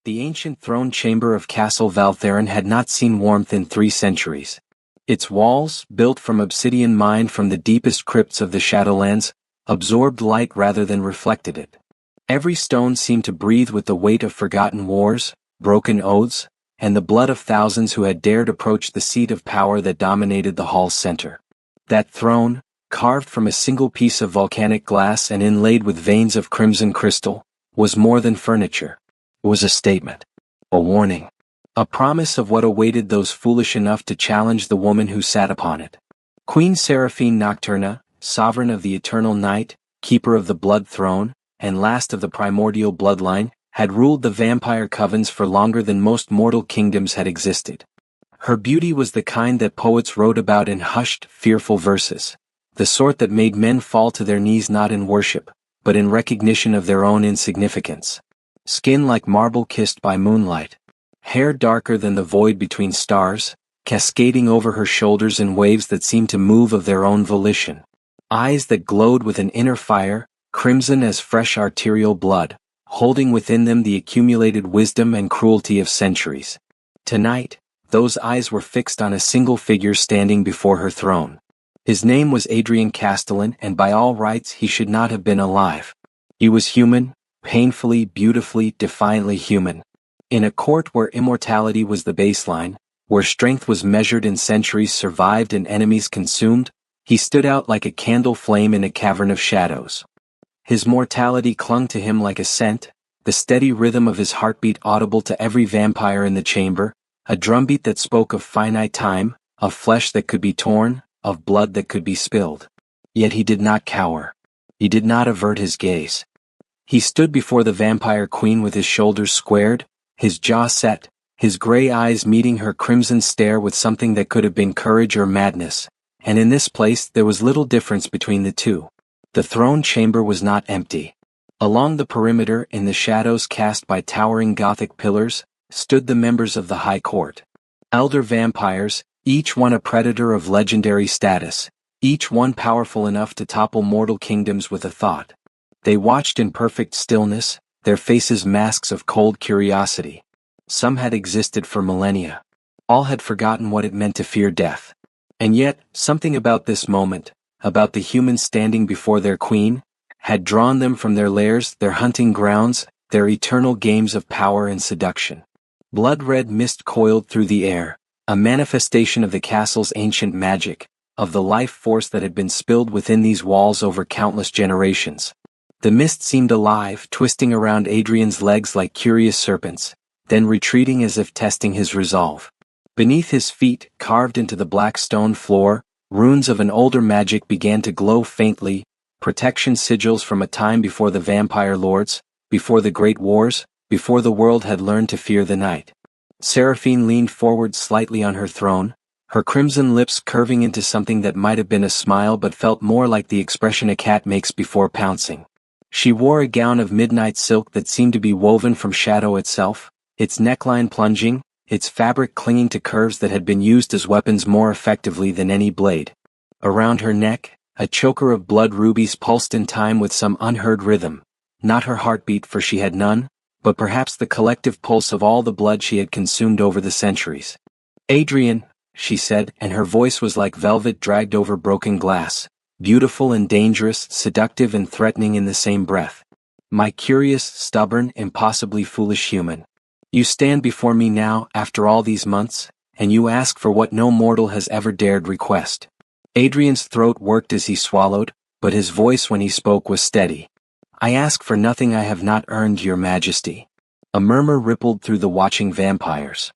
The ancient throne chamber of Castle Valtherin had not seen warmth in 3 centuries. Its walls, built from obsidian mined from the deepest crypts of the Shadowlands, absorbed light rather than reflected it. Every stone seemed to breathe with the weight of forgotten wars, broken oaths, and the blood of thousands who had dared approach the seat of power that dominated the hall's center. That throne, carved from a single piece of volcanic glass and inlaid with veins of crimson crystal, was more than furniture. It was a statement. A warning. A promise of what awaited those foolish enough to challenge the woman who sat upon it. Queen Seraphine Nocturna, sovereign of the eternal night, keeper of the blood throne, and last of the primordial bloodline, had ruled the vampire covens for longer than most mortal kingdoms had existed. Her beauty was the kind that poets wrote about in hushed, fearful verses, the sort that made men fall to their knees not in worship, but in recognition of their own insignificance. Skin like marble kissed by moonlight, hair darker than the void between stars, cascading over her shoulders in waves that seemed to move of their own volition. Eyes that glowed with an inner fire, crimson as fresh arterial blood, holding within them the accumulated wisdom and cruelty of centuries. Tonight, those eyes were fixed on a single figure standing before her throne. His name was Adrian Castellan, and by all rights he should not have been alive. He was human, painfully, beautifully, defiantly human. In a court where immortality was the baseline, where strength was measured in centuries survived and enemies consumed, he stood out like a candle flame in a cavern of shadows. His mortality clung to him like a scent, the steady rhythm of his heartbeat audible to every vampire in the chamber, a drumbeat that spoke of finite time, of flesh that could be torn, of blood that could be spilled. Yet he did not cower. He did not avert his gaze. He stood before the vampire queen with his shoulders squared, his jaw set, his gray eyes meeting her crimson stare with something that could have been courage or madness, and in this place there was little difference between the two. The throne chamber was not empty. Along the perimeter, in the shadows cast by towering Gothic pillars, stood the members of the High Court. Elder vampires, each one a predator of legendary status, each one powerful enough to topple mortal kingdoms with a thought. They watched in perfect stillness, their faces masks of cold curiosity. Some had existed for millennia. All had forgotten what it meant to fear death. And yet, something about this moment, about the humans standing before their queen, had drawn them from their lairs, their hunting grounds, their eternal games of power and seduction. Blood-red mist coiled through the air, a manifestation of the castle's ancient magic, of the life force that had been spilled within these walls over countless generations. The mist seemed alive, twisting around Adrian's legs like curious serpents, then retreating as if testing his resolve. Beneath his feet, carved into the black stone floor, runes of an older magic began to glow faintly, protection sigils from a time before the vampire lords, before the great wars, before the world had learned to fear the night. Seraphine leaned forward slightly on her throne, her crimson lips curving into something that might have been a smile but felt more like the expression a cat makes before pouncing. She wore a gown of midnight silk that seemed to be woven from shadow itself, its neckline plunging, its fabric clinging to curves that had been used as weapons more effectively than any blade. Around her neck, a choker of blood rubies pulsed in time with some unheard rhythm, not her heartbeat for she had none, but perhaps the collective pulse of all the blood she had consumed over the centuries. "Adrian," she said, and her voice was like velvet dragged over broken glass, beautiful and dangerous, seductive and threatening in the same breath. "My curious, stubborn, impossibly foolish human. You stand before me now, after all these months, and you ask for what no mortal has ever dared request." Adrian's throat worked as he swallowed, but his voice when he spoke was steady. "I ask for nothing I have not earned, your majesty." A murmur rippled through the watching vampires.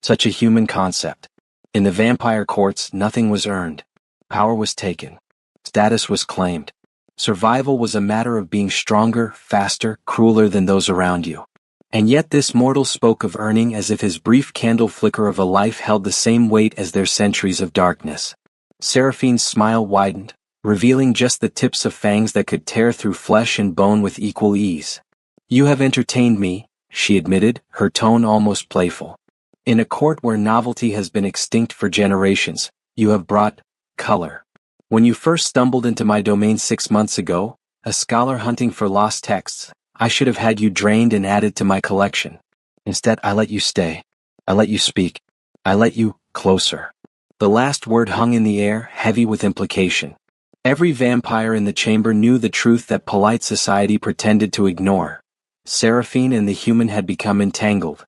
Such a human concept. In the vampire courts, nothing was earned. Power was taken. Status was claimed. Survival was a matter of being stronger, faster, crueler than those around you. And yet this mortal spoke of earning as if his brief candle flicker of a life held the same weight as their centuries of darkness. Seraphine's smile widened, revealing just the tips of fangs that could tear through flesh and bone with equal ease. "You have entertained me," she admitted, her tone almost playful. "In a court where novelty has been extinct for generations, you have brought color. When you first stumbled into my domain 6 months ago, a scholar hunting for lost texts, I should have had you drained and added to my collection. Instead, I let you stay. I let you speak. I let you closer. The last word hung in the air, heavy with implication. Every vampire in the chamber knew the truth that polite society pretended to ignore. Seraphine and the human had become entangled.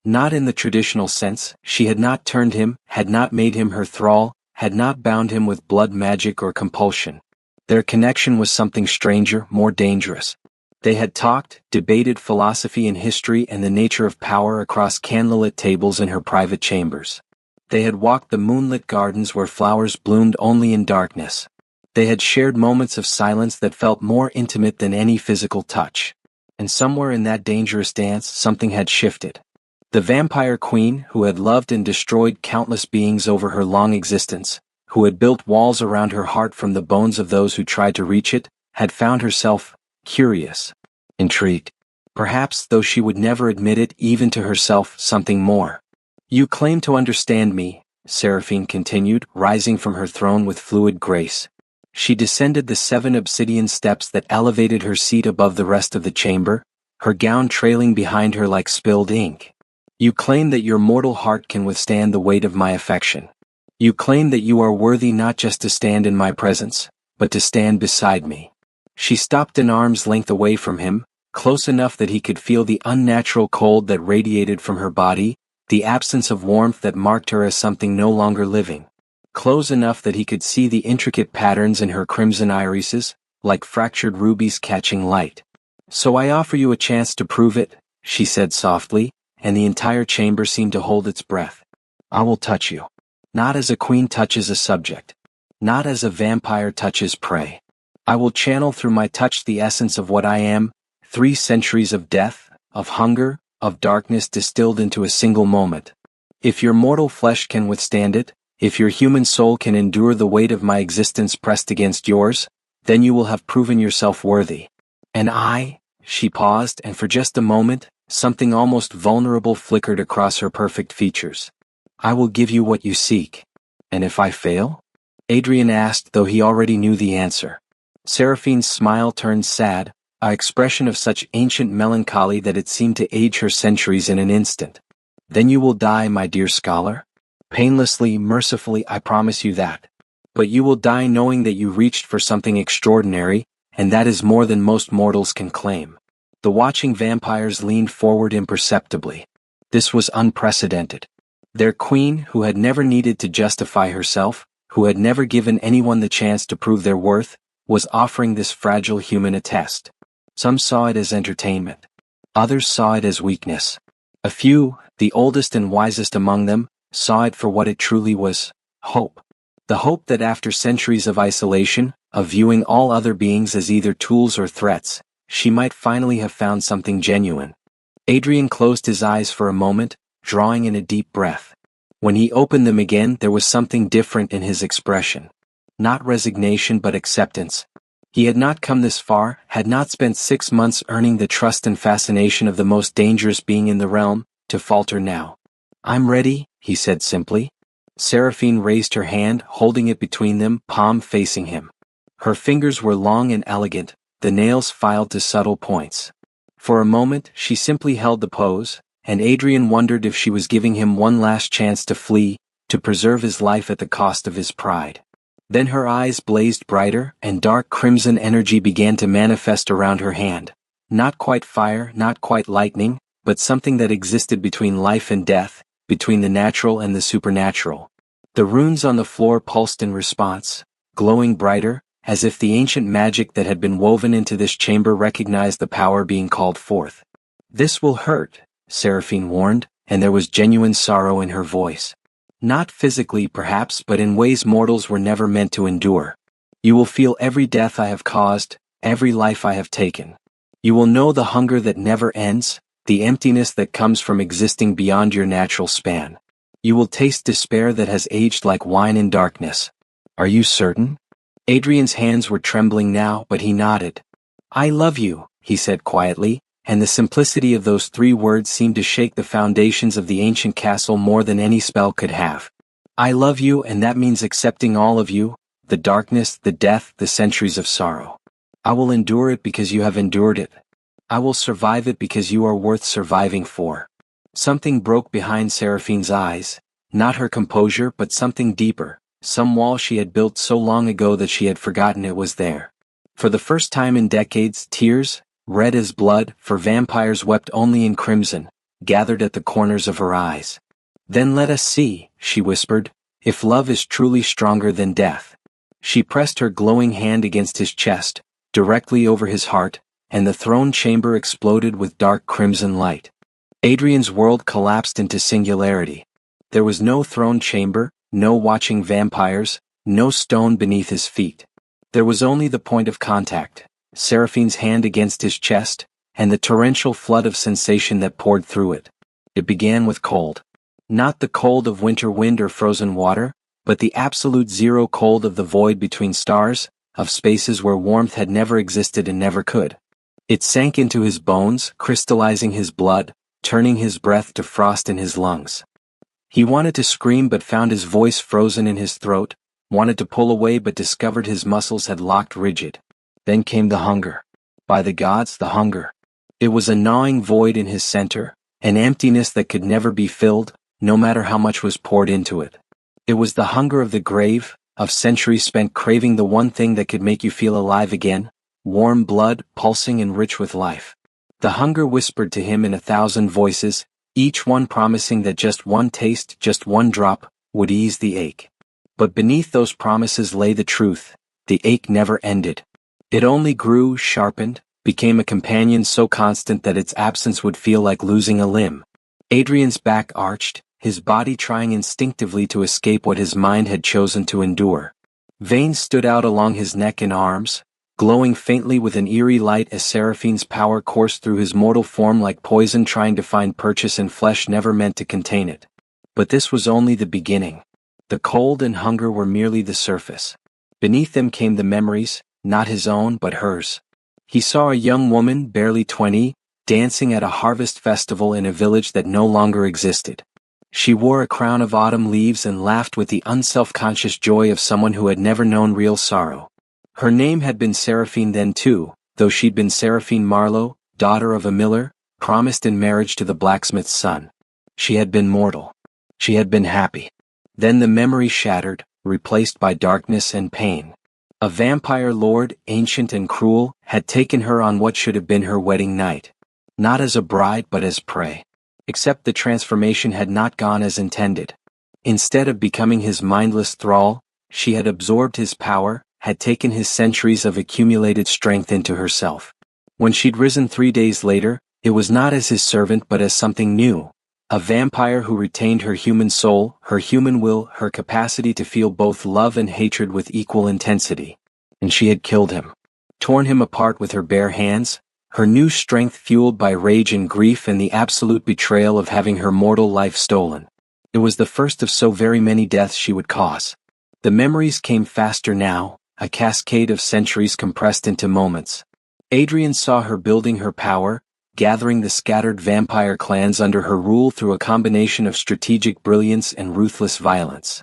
Not in the traditional sense, she had not turned him, had not made him her thrall, had not bound him with blood magic or compulsion. Their connection was something stranger, more dangerous. They had talked, debated philosophy and history and the nature of power across candlelit tables in her private chambers. They had walked the moonlit gardens where flowers bloomed only in darkness. They had shared moments of silence that felt more intimate than any physical touch. And somewhere in that dangerous dance, something had shifted. The vampire queen, who had loved and destroyed countless beings over her long existence, who had built walls around her heart from the bones of those who tried to reach it, had found herself curious, intrigued. Perhaps, though she would never admit it even to herself, something more. You claim to understand me, Seraphine continued, rising from her throne with fluid grace. She descended the 7 obsidian steps that elevated her seat above the rest of the chamber, her gown trailing behind her like spilled ink. You claim that your mortal heart can withstand the weight of my affection. You claim that you are worthy not just to stand in my presence, but to stand beside me. She stopped an arm's length away from him, close enough that he could feel the unnatural cold that radiated from her body, the absence of warmth that marked her as something no longer living. Close enough that he could see the intricate patterns in her crimson irises, like fractured rubies catching light. So I offer you a chance to prove it, she said softly, and the entire chamber seemed to hold its breath. I will touch you. Not as a queen touches a subject. Not as a vampire touches prey. I will channel through my touch the essence of what I am, 3 centuries of death, of hunger, of darkness distilled into a single moment. If your mortal flesh can withstand it, if your human soul can endure the weight of my existence pressed against yours, then you will have proven yourself worthy. And she paused, and for just a moment, something almost vulnerable flickered across her perfect features. I will give you what you seek. And if I fail? Adrian asked, though he already knew the answer. Seraphine's smile turned sad, an expression of such ancient melancholy that it seemed to age her centuries in an instant. Then you will die, my dear scholar? Painlessly, mercifully, I promise you that. But you will die knowing that you reached for something extraordinary, and that is more than most mortals can claim. The watching vampires leaned forward imperceptibly. This was unprecedented. Their queen, who had never needed to justify herself, who had never given anyone the chance to prove their worth, was offering this fragile human a test. Some saw it as entertainment. Others saw it as weakness. A few, the oldest and wisest among them, saw it for what it truly was, hope. The hope that after centuries of isolation, of viewing all other beings as either tools or threats, she might finally have found something genuine. Adrian closed his eyes for a moment, drawing in a deep breath. When he opened them again, there was something different in his expression. Not resignation but acceptance. He had not come this far, had not spent 6 months earning the trust and fascination of the most dangerous being in the realm, to falter now. I'm ready, he said simply. Seraphine raised her hand, holding it between them, palm facing him. Her fingers were long and elegant, the nails filed to subtle points. For a moment, she simply held the pose, and Adrian wondered if she was giving him one last chance to flee, to preserve his life at the cost of his pride. Then her eyes blazed brighter, and dark crimson energy began to manifest around her hand. Not quite fire, not quite lightning, but something that existed between life and death, between the natural and the supernatural. The runes on the floor pulsed in response, glowing brighter, as if the ancient magic that had been woven into this chamber recognized the power being called forth. This will hurt, Seraphine warned, and there was genuine sorrow in her voice. Not physically perhaps, but in ways mortals were never meant to endure. You will feel every death I have caused, every life I have taken. You will know the hunger that never ends, the emptiness that comes from existing beyond your natural span. You will taste despair that has aged like wine in darkness. Are you certain? Adrian's hands were trembling now, but he nodded. I love you, he said quietly, and the simplicity of those 3 words seemed to shake the foundations of the ancient castle more than any spell could have. I love you, and that means accepting all of you, the darkness, the death, the centuries of sorrow. I will endure it because you have endured it. I will survive it because you are worth surviving for. Something broke behind Seraphine's eyes, not her composure but something deeper, some wall she had built so long ago that she had forgotten it was there. For the first time in decades, tears, red as blood, for vampires wept only in crimson, gathered at the corners of her eyes. Then let us see, she whispered, if love is truly stronger than death. She pressed her glowing hand against his chest, directly over his heart, and the throne chamber exploded with dark crimson light. Adrian's world collapsed into singularity. There was no throne chamber, no watching vampires, no stone beneath his feet. There was only the point of contact, Seraphine's hand against his chest, and the torrential flood of sensation that poured through it. It began with cold. Not the cold of winter wind or frozen water, but the absolute zero cold of the void between stars, of spaces where warmth had never existed and never could. It sank into his bones, crystallizing his blood, turning his breath to frost in his lungs. He wanted to scream but found his voice frozen in his throat, wanted to pull away but discovered his muscles had locked rigid. Then came the hunger. By the gods, the hunger. It was a gnawing void in his center, an emptiness that could never be filled, no matter how much was poured into it. It was the hunger of the grave, of centuries spent craving the one thing that could make you feel alive again, warm blood, pulsing and rich with life. The hunger whispered to him in 1,000 voices, each one promising that just one taste, just one drop, would ease the ache. But beneath those promises lay the truth, the ache never ended. It only grew, sharpened, became a companion so constant that its absence would feel like losing a limb. Adrian's back arched, his body trying instinctively to escape what his mind had chosen to endure. Veins stood out along his neck and arms, glowing faintly with an eerie light as Seraphine's power coursed through his mortal form like poison trying to find purchase in flesh never meant to contain it. But this was only the beginning. The cold and hunger were merely the surface. Beneath them came the memories, not his own but hers. He saw a young woman, barely 20, dancing at a harvest festival in a village that no longer existed. She wore a crown of autumn leaves and laughed with the unself-conscious joy of someone who had never known real sorrow. Her name had been Seraphine then too, though she'd been Seraphine Marlowe, daughter of a miller, promised in marriage to the blacksmith's son. She had been mortal. She had been happy. Then the memory shattered, replaced by darkness and pain. A vampire lord, ancient and cruel, had taken her on what should have been her wedding night. Not as a bride but as prey. Except the transformation had not gone as intended. Instead of becoming his mindless thrall, she had absorbed his power, had taken his centuries of accumulated strength into herself. When she'd risen 3 days later, it was not as his servant but as something new. A vampire who retained her human soul, her human will, her capacity to feel both love and hatred with equal intensity. And she had killed him. Torn him apart with her bare hands, her new strength fueled by rage and grief and the absolute betrayal of having her mortal life stolen. It was the first of so very many deaths she would cause. The memories came faster now, a cascade of centuries compressed into moments. Adrian saw her building her power, gathering the scattered vampire clans under her rule through a combination of strategic brilliance and ruthless violence.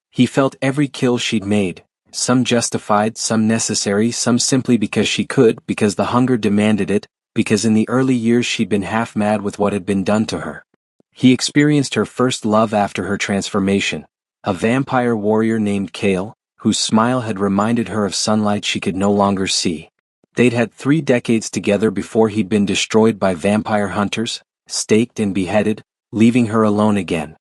He felt every kill she'd made, some justified, some necessary, some simply because she could, because the hunger demanded it, because in the early years she'd been half mad with what had been done to her. He experienced her first love after her transformation, a vampire warrior named Kale, whose smile had reminded her of sunlight she could no longer see. They'd had 3 decades together before he'd been destroyed by vampire hunters, staked and beheaded, leaving her alone again.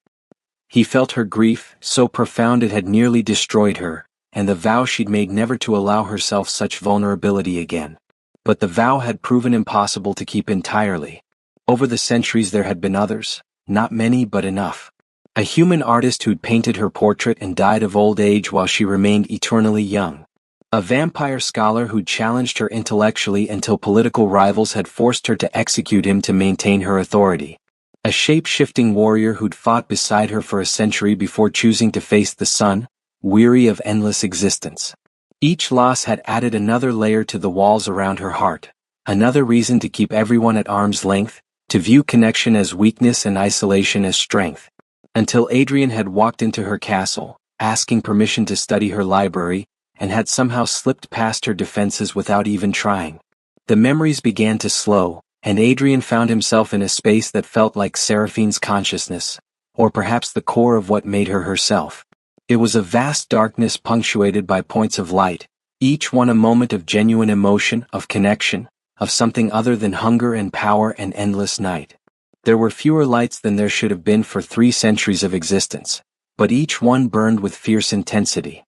He felt her grief, so profound it had nearly destroyed her, and the vow she'd made never to allow herself such vulnerability again. But the vow had proven impossible to keep entirely. Over the centuries there had been others, not many but enough. A human artist who'd painted her portrait and died of old age while she remained eternally young. A vampire scholar who'd challenged her intellectually until political rivals had forced her to execute him to maintain her authority. A shape-shifting warrior who'd fought beside her for a century before choosing to face the sun, weary of endless existence. Each loss had added another layer to the walls around her heart, another reason to keep everyone at arm's length, to view connection as weakness and isolation as strength. Until Adrian had walked into her castle, asking permission to study her library, and had somehow slipped past her defenses without even trying. The memories began to slow, and Adrian found himself in a space that felt like Seraphine's consciousness, or perhaps the core of what made her herself. It was a vast darkness punctuated by points of light, each one a moment of genuine emotion, of connection, of something other than hunger and power and endless night. There were fewer lights than there should have been for 3 centuries of existence, but each one burned with fierce intensity.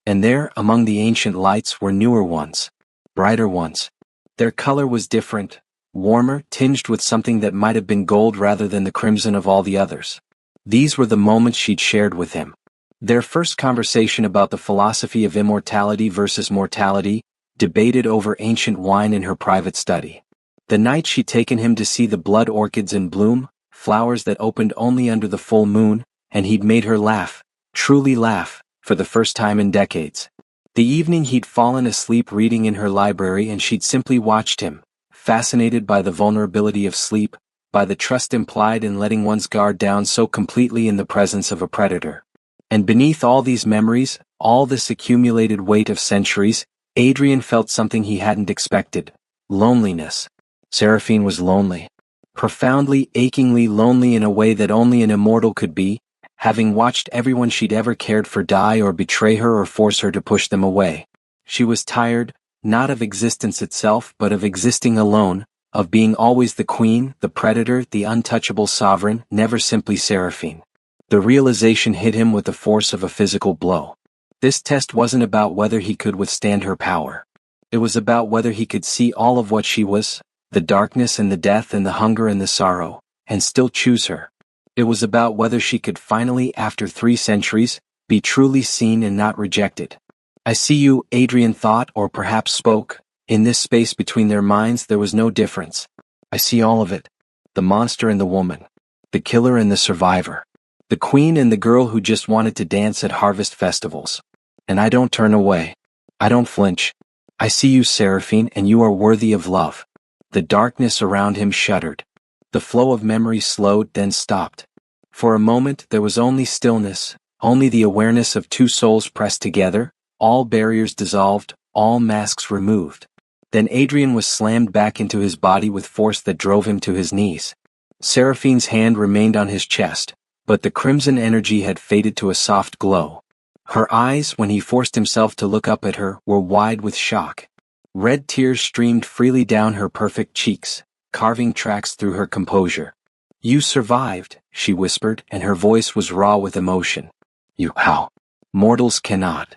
And there, among the ancient lights, were newer ones, brighter ones. Their color was different, warmer, tinged with something that might have been gold rather than the crimson of all the others. These were the moments she'd shared with him. Their first conversation about the philosophy of immortality versus mortality, debated over ancient wine in her private study. The night she'd taken him to see the blood orchids in bloom, flowers that opened only under the full moon, and he'd made her laugh, truly laugh, for the first time in decades. The evening he'd fallen asleep reading in her library and she'd simply watched him, fascinated by the vulnerability of sleep, by the trust implied in letting one's guard down so completely in the presence of a predator. And beneath all these memories, all this accumulated weight of centuries, Adrian felt something he hadn't expected: loneliness. Seraphine was lonely. Profoundly, achingly lonely in a way that only an immortal could be, having watched everyone she'd ever cared for die or betray her or force her to push them away. She was tired, not of existence itself but of existing alone, of being always the queen, the predator, the untouchable sovereign, never simply Seraphine. The realization hit him with the force of a physical blow. This test wasn't about whether he could withstand her power. It was about whether he could see all of what she was, the darkness and the death and the hunger and the sorrow, and still choose her. It was about whether she could finally, after 3 centuries, be truly seen and not rejected. I see you, Adrian thought, or perhaps spoke. In this space between their minds there was no difference. I see all of it. The monster and the woman. The killer and the survivor. The queen and the girl who just wanted to dance at harvest festivals. And I don't turn away. I don't flinch. I see you, Seraphine, and you are worthy of love. The darkness around him shuddered. The flow of memory slowed, then stopped. For a moment there was only stillness, only the awareness of 2 souls pressed together, all barriers dissolved, all masks removed. Then Adrian was slammed back into his body with force that drove him to his knees. Seraphine's hand remained on his chest, but the crimson energy had faded to a soft glow. Her eyes, when he forced himself to look up at her, were wide with shock. Red tears streamed freely down her perfect cheeks, carving tracks through her composure. You survived, she whispered, and her voice was raw with emotion. You how? Mortals cannot.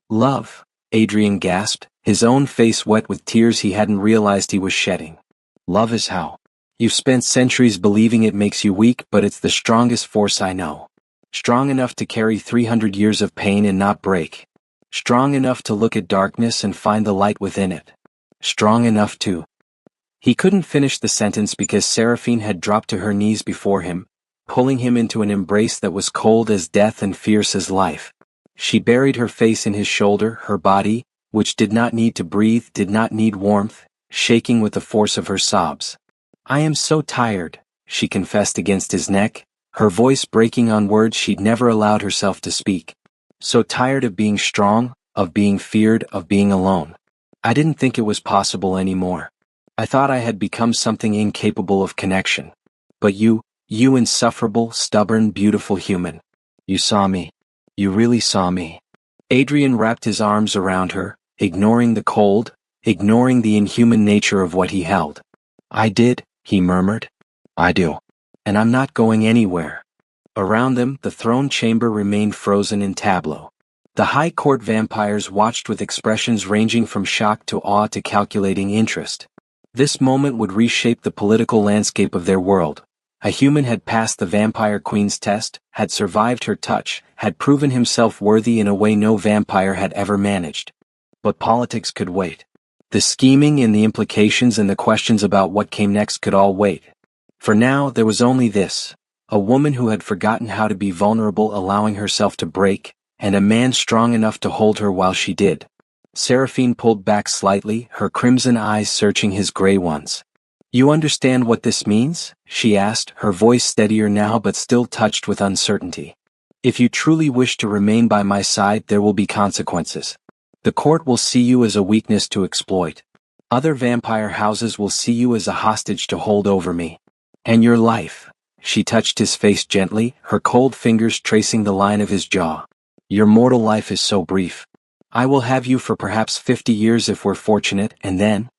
Love, Adrian gasped, his own face wet with tears he hadn't realized he was shedding. Love is how. You've spent centuries believing it makes you weak, but it's the strongest force I know. Strong enough to carry 300 years of pain and not break. Strong enough to look at darkness and find the light within it. Strong enough to... He couldn't finish the sentence because Seraphine had dropped to her knees before him, pulling him into an embrace that was cold as death and fierce as life. She buried her face in his shoulder, her body, which did not need to breathe, did not need warmth, shaking with the force of her sobs. I am so tired, she confessed against his neck, her voice breaking on words she'd never allowed herself to speak. So tired of being strong, of being feared, of being alone. I didn't think it was possible anymore. I thought I had become something incapable of connection. But you insufferable, stubborn, beautiful human. You saw me. You really saw me. Adrian wrapped his arms around her, ignoring the cold, ignoring the inhuman nature of what he held. I did, he murmured. I do. And I'm not going anywhere. Around them, the throne chamber remained frozen in tableau. The high court vampires watched with expressions ranging from shock to awe to calculating interest. This moment would reshape the political landscape of their world. A human had passed the vampire queen's test, had survived her touch, had proven himself worthy in a way no vampire had ever managed. But politics could wait. The scheming and the implications and the questions about what came next could all wait. For now, there was only this: a woman who had forgotten how to be vulnerable, allowing herself to break, and a man strong enough to hold her while she did. Seraphine pulled back slightly, her crimson eyes searching his gray ones. You understand what this means? She asked, her voice steadier now but still touched with uncertainty. If you truly wish to remain by my side, there will be consequences. The court will see you as a weakness to exploit. Other vampire houses will see you as a hostage to hold over me. And your life. She touched his face gently, her cold fingers tracing the line of his jaw. Your mortal life is so brief. I will have you for perhaps 50 years if we're fortunate, and then?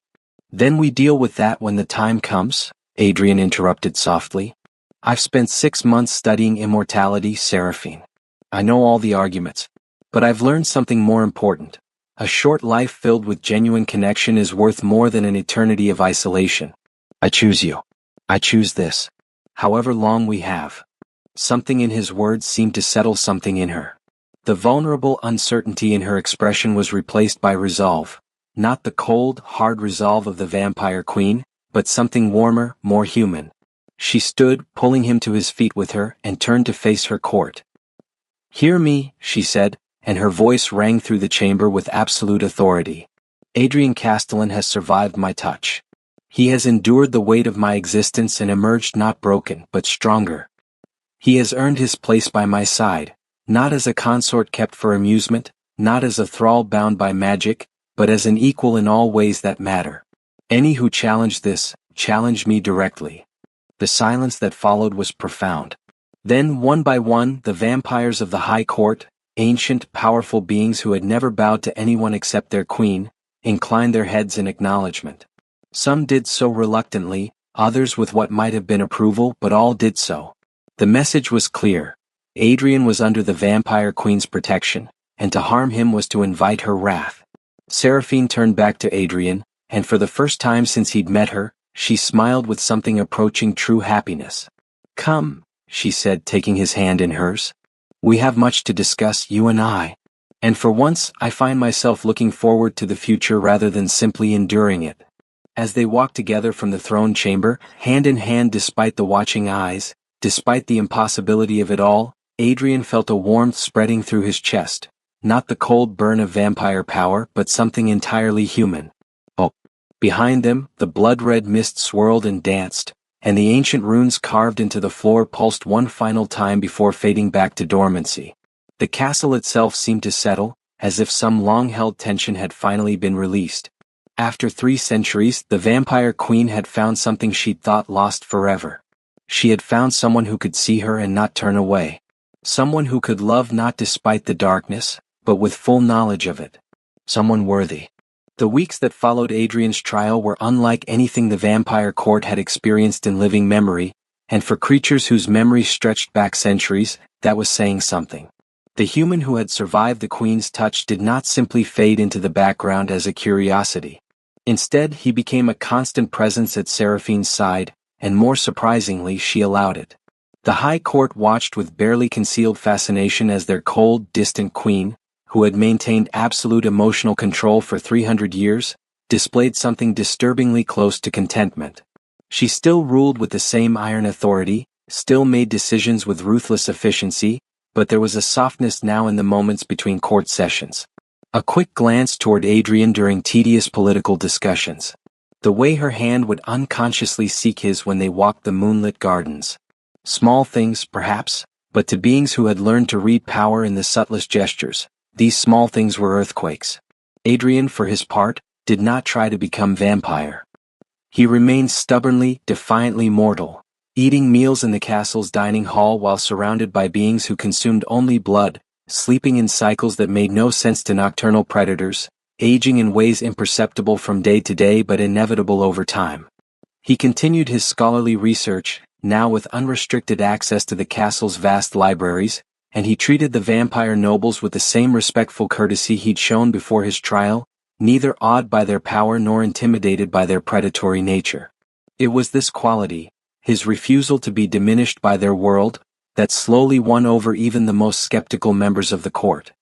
Then we deal with that when the time comes, Adrian interrupted softly. I've spent 6 months studying immortality, Seraphine. I know all the arguments. But I've learned something more important. A short life filled with genuine connection is worth more than an eternity of isolation. I choose you. I choose this. However long we have. Something in his words seemed to settle something in her. The vulnerable uncertainty in her expression was replaced by resolve. Not the cold, hard resolve of the vampire queen, but something warmer, more human. She stood, pulling him to his feet with her, and turned to face her court. Hear me, she said, and her voice rang through the chamber with absolute authority. Adrian Castellan has survived my touch. He has endured the weight of my existence and emerged not broken, but stronger. He has earned his place by my side, not as a consort kept for amusement, not as a thrall bound by magic, but as an equal in all ways that matter. Any who challenge this, challenge me directly. The silence that followed was profound. Then, one by one, the vampires of the High Court, ancient, powerful beings who had never bowed to anyone except their queen, inclined their heads in acknowledgement. Some did so reluctantly, others with what might have been approval, but all did so. The message was clear. Adrian was under the vampire queen's protection, and to harm him was to invite her wrath. Seraphine turned back to Adrian, and for the first time since he'd met her, she smiled with something approaching true happiness. Come, she said, taking his hand in hers. We have much to discuss, you and I. And for once, I find myself looking forward to the future rather than simply enduring it. As they walked together from the throne chamber, hand in hand despite the watching eyes, despite the impossibility of it all, Adrian felt a warmth spreading through his chest. Not the cold burn of vampire power, but something entirely human. Oh. Behind them, the blood-red mist swirled and danced, and the ancient runes carved into the floor pulsed one final time before fading back to dormancy. The castle itself seemed to settle, as if some long-held tension had finally been released. After 3 centuries, the vampire queen had found something she'd thought lost forever. She had found someone who could see her and not turn away. Someone who could love not despite the darkness, but with full knowledge of it. Someone worthy. The weeks that followed Adrian's trial were unlike anything the vampire court had experienced in living memory, and for creatures whose memories stretched back centuries, that was saying something. The human who had survived the queen's touch did not simply fade into the background as a curiosity. Instead, he became a constant presence at Seraphine's side, and more surprisingly, she allowed it. The High Court watched with barely concealed fascination as their cold, distant queen, who had maintained absolute emotional control for 300 years, displayed something disturbingly close to contentment. She still ruled with the same iron authority, still made decisions with ruthless efficiency, but there was a softness now in the moments between court sessions. A quick glance toward Adrian during tedious political discussions. The way her hand would unconsciously seek his when they walked the moonlit gardens. Small things, perhaps, but to beings who had learned to read power in the subtlest gestures, these small things were earthquakes. Adrian, for his part, did not try to become vampire. He remained stubbornly, defiantly mortal, eating meals in the castle's dining hall while surrounded by beings who consumed only blood, sleeping in cycles that made no sense to nocturnal predators, aging in ways imperceptible from day to day but inevitable over time. He continued his scholarly research, now with unrestricted access to the castle's vast libraries, and he treated the vampire nobles with the same respectful courtesy he'd shown before his trial, neither awed by their power nor intimidated by their predatory nature. It was this quality, his refusal to be diminished by their world, that slowly won over even the most skeptical members of the court.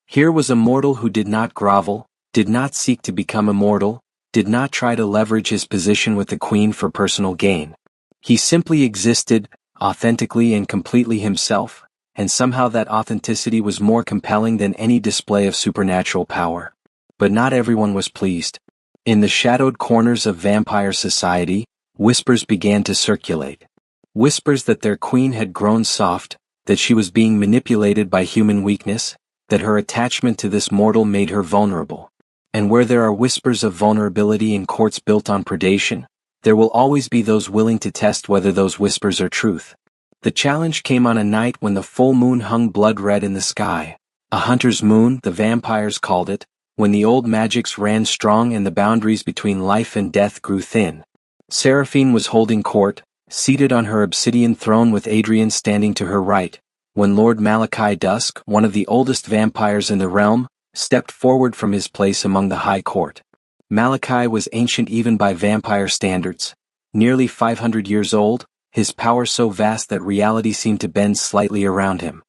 Here was a mortal who did not grovel, did not seek to become immortal, did not try to leverage his position with the queen for personal gain. He simply existed, authentically and completely himself, and somehow that authenticity was more compelling than any display of supernatural power. But not everyone was pleased. In the shadowed corners of vampire society, whispers began to circulate. Whispers that their queen had grown soft, that she was being manipulated by human weakness, that her attachment to this mortal made her vulnerable. And where there are whispers of vulnerability in courts built on predation, there will always be those willing to test whether those whispers are truth. The challenge came on a night when the full moon hung blood-red in the sky. A hunter's moon, the vampires called it, when the old magics ran strong and the boundaries between life and death grew thin. Seraphine was holding court, seated on her obsidian throne with Adrian standing to her right, when Lord Malachi Dusk, one of the oldest vampires in the realm, stepped forward from his place among the high court. Malachi was ancient even by vampire standards, nearly 500 years old, his power so vast that reality seemed to bend slightly around him.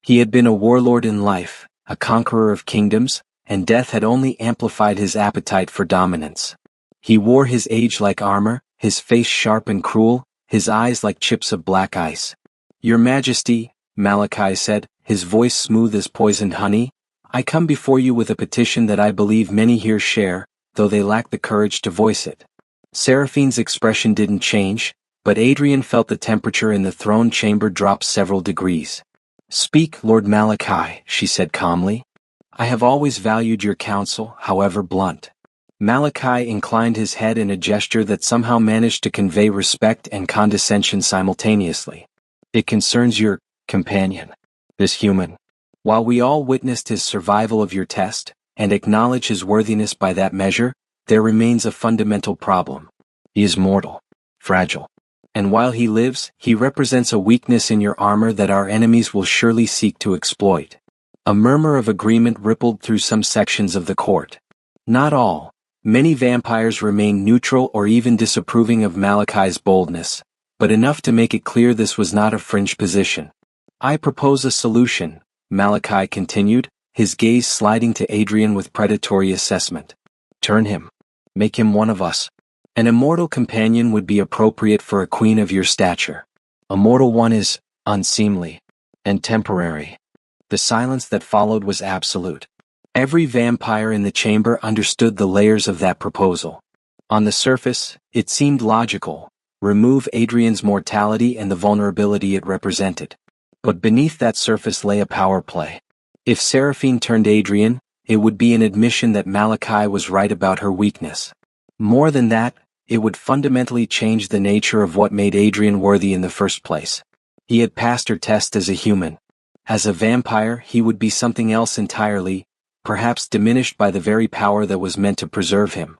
He had been a warlord in life, a conqueror of kingdoms, and death had only amplified his appetite for dominance. He wore his age like armor, his face sharp and cruel, his eyes like chips of black ice. "Your Majesty," Malachi said, his voice smooth as poisoned honey, "I come before you with a petition that I believe many here share, though they lack the courage to voice it." Seraphine's expression didn't change, but Adrian felt the temperature in the throne chamber drop several degrees. "Speak, Lord Malachi," she said calmly. "I have always valued your counsel, however blunt." Malachi inclined his head in a gesture that somehow managed to convey respect and condescension simultaneously. "It concerns your companion, this human. While we all witnessed his survival of your test, and acknowledge his worthiness by that measure, there remains a fundamental problem. He is mortal, fragile. And while he lives, he represents a weakness in your armor that our enemies will surely seek to exploit." A murmur of agreement rippled through some sections of the court. Not all. Many vampires remained neutral or even disapproving of Malachi's boldness, but enough to make it clear this was not a fringe position. "I propose a solution," Malachi continued, his gaze sliding to Adrian with predatory assessment. "Turn him. Make him one of us. An immortal companion would be appropriate for a queen of your stature. A mortal one is unseemly and temporary." The silence that followed was absolute. Every vampire in the chamber understood the layers of that proposal. On the surface, it seemed logical. Remove Adrian's mortality and the vulnerability it represented. But beneath that surface lay a power play. If Seraphine turned Adrian, it would be an admission that Malachi was right about her weakness. More than that, it would fundamentally change the nature of what made Adrian worthy in the first place. He had passed her test as a human. As a vampire, he would be something else entirely, perhaps diminished by the very power that was meant to preserve him.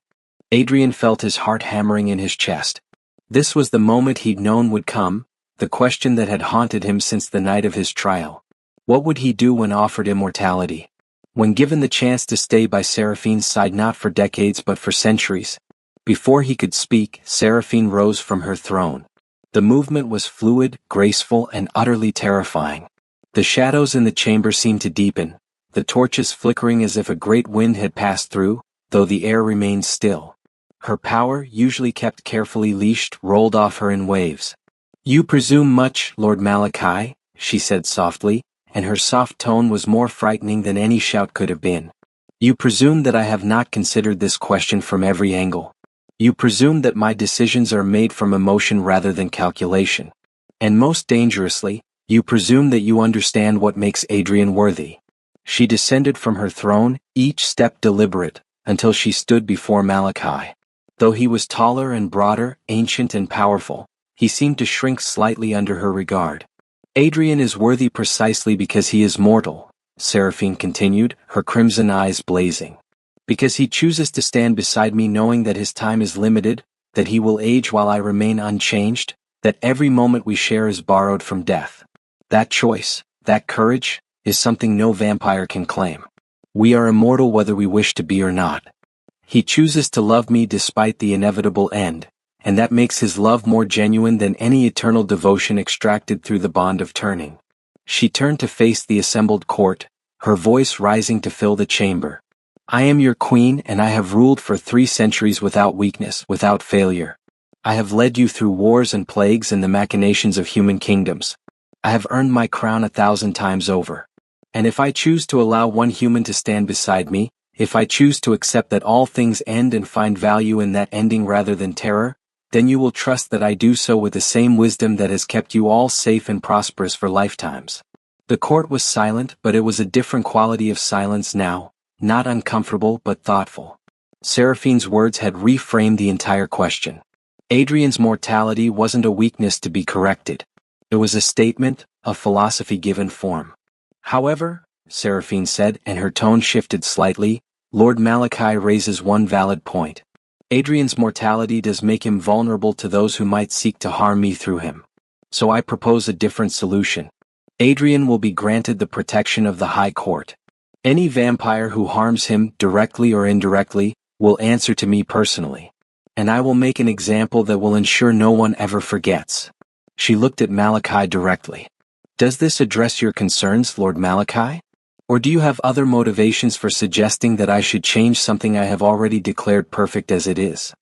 Adrian felt his heart hammering in his chest. This was the moment he'd known would come, the question that had haunted him since the night of his trial. What would he do when offered immortality? When given the chance to stay by Seraphine's side not for decades but for centuries? Before he could speak, Seraphine rose from her throne. The movement was fluid, graceful, and utterly terrifying. The shadows in the chamber seemed to deepen, the torches flickering as if a great wind had passed through, though the air remained still. Her power, usually kept carefully leashed, rolled off her in waves. "You presume much, Lord Malachi," she said softly, and her soft tone was more frightening than any shout could have been. "You presume that I have not considered this question from every angle. You presume that my decisions are made from emotion rather than calculation. And most dangerously, you presume that you understand what makes Adrian worthy." She descended from her throne, each step deliberate, until she stood before Malachi. Though he was taller and broader, ancient and powerful, he seemed to shrink slightly under her regard. "Adrian is worthy precisely because he is mortal," Seraphine continued, her crimson eyes blazing. "Because he chooses to stand beside me knowing that his time is limited, that he will age while I remain unchanged, that every moment we share is borrowed from death. That choice, that courage, is something no vampire can claim. We are immortal whether we wish to be or not. He chooses to love me despite the inevitable end, and that makes his love more genuine than any eternal devotion extracted through the bond of turning." She turned to face the assembled court, her voice rising to fill the chamber. "I am your queen and I have ruled for 3 centuries without weakness, without failure. I have led you through wars and plagues and the machinations of human kingdoms. I have earned my crown 1,000 times over. And if I choose to allow one human to stand beside me, if I choose to accept that all things end and find value in that ending rather than terror, then you will trust that I do so with the same wisdom that has kept you all safe and prosperous for lifetimes." The court was silent, but it was a different quality of silence now, not uncomfortable but thoughtful. Seraphine's words had reframed the entire question. Adrian's mortality wasn't a weakness to be corrected. It was a statement, a philosophy given form. However, Seraphine said, and her tone shifted slightly, Lord Malachi raises one valid point. Adrian's mortality does make him vulnerable to those who might seek to harm me through him. So I propose a different solution. Adrian will be granted the protection of the High Court. Any vampire who harms him, directly or indirectly, will answer to me personally. And I will make an example that will ensure no one ever forgets. She looked at Malachi directly. Does this address your concerns, Lord Malachi? Or do you have other motivations for suggesting that I should change something I have already declared perfect as it is?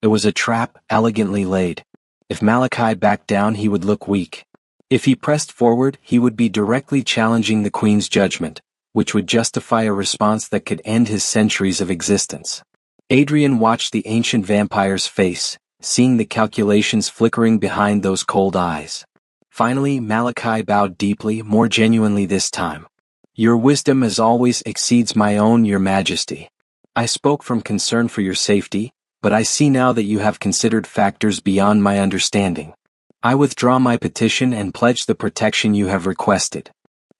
It was a trap, elegantly laid. If Malachi backed down, he would look weak. If he pressed forward, he would be directly challenging the Queen's judgment, which would justify a response that could end his centuries of existence. Adrian watched the ancient vampire's face, seeing the calculations flickering behind those cold eyes. Finally, Malachi bowed deeply, more genuinely this time. Your wisdom as always exceeds my own, Your Majesty. I spoke from concern for your safety, but I see now that you have considered factors beyond my understanding. I withdraw my petition and pledge the protection you have requested.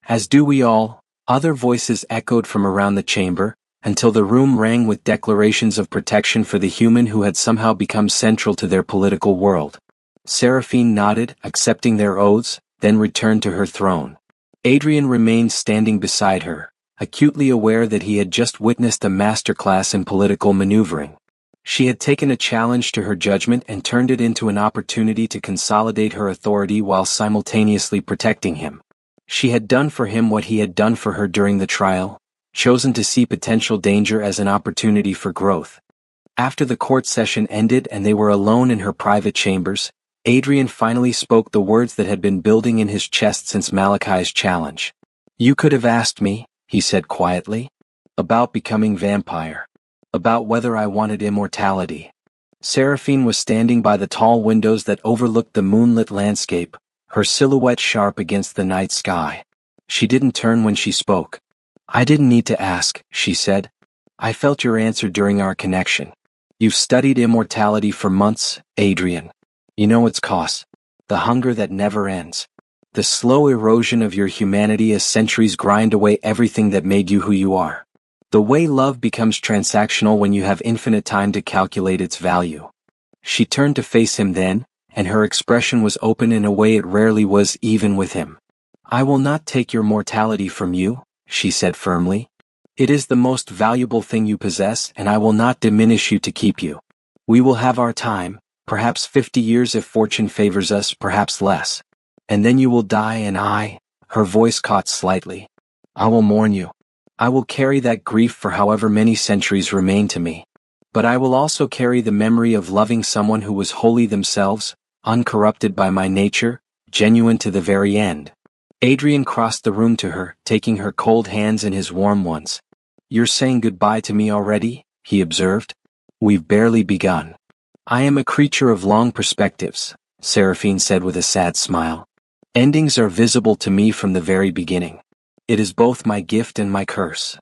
As do we all. Other voices echoed from around the chamber, until the room rang with declarations of protection for the human who had somehow become central to their political world. Seraphine nodded, accepting their oaths, then returned to her throne. Adrian remained standing beside her, acutely aware that he had just witnessed a masterclass in political maneuvering. She had taken a challenge to her judgment and turned it into an opportunity to consolidate her authority while simultaneously protecting him. She had done for him what he had done for her during the trial, chosen to see potential danger as an opportunity for growth. After the court session ended and they were alone in her private chambers, Adrian finally spoke the words that had been building in his chest since Malachi's challenge. You could have asked me, he said quietly, about becoming vampire, about whether I wanted immortality. Seraphine was standing by the tall windows that overlooked the moonlit landscape, her silhouette sharp against the night sky. She didn't turn when she spoke. I didn't need to ask, she said. I felt your answer during our connection. You've studied immortality for months, Adrian. You know its cost. The hunger that never ends. The slow erosion of your humanity as centuries grind away everything that made you who you are. The way love becomes transactional when you have infinite time to calculate its value. She turned to face him then, and her expression was open in a way it rarely was even with him. I will not take your mortality from you, she said firmly. It is the most valuable thing you possess, and I will not diminish you to keep you. We will have our time, perhaps 50 years if fortune favors us, perhaps less. And then you will die and her voice caught slightly. I will mourn you. I will carry that grief for however many centuries remain to me. But I will also carry the memory of loving someone who was wholly themselves, uncorrupted by my nature, genuine to the very end. Adrian crossed the room to her, taking her cold hands in his warm ones. You're saying goodbye to me already, he observed. We've barely begun. I am a creature of long perspectives, Seraphine said with a sad smile. Endings are visible to me from the very beginning. It is both my gift and my curse.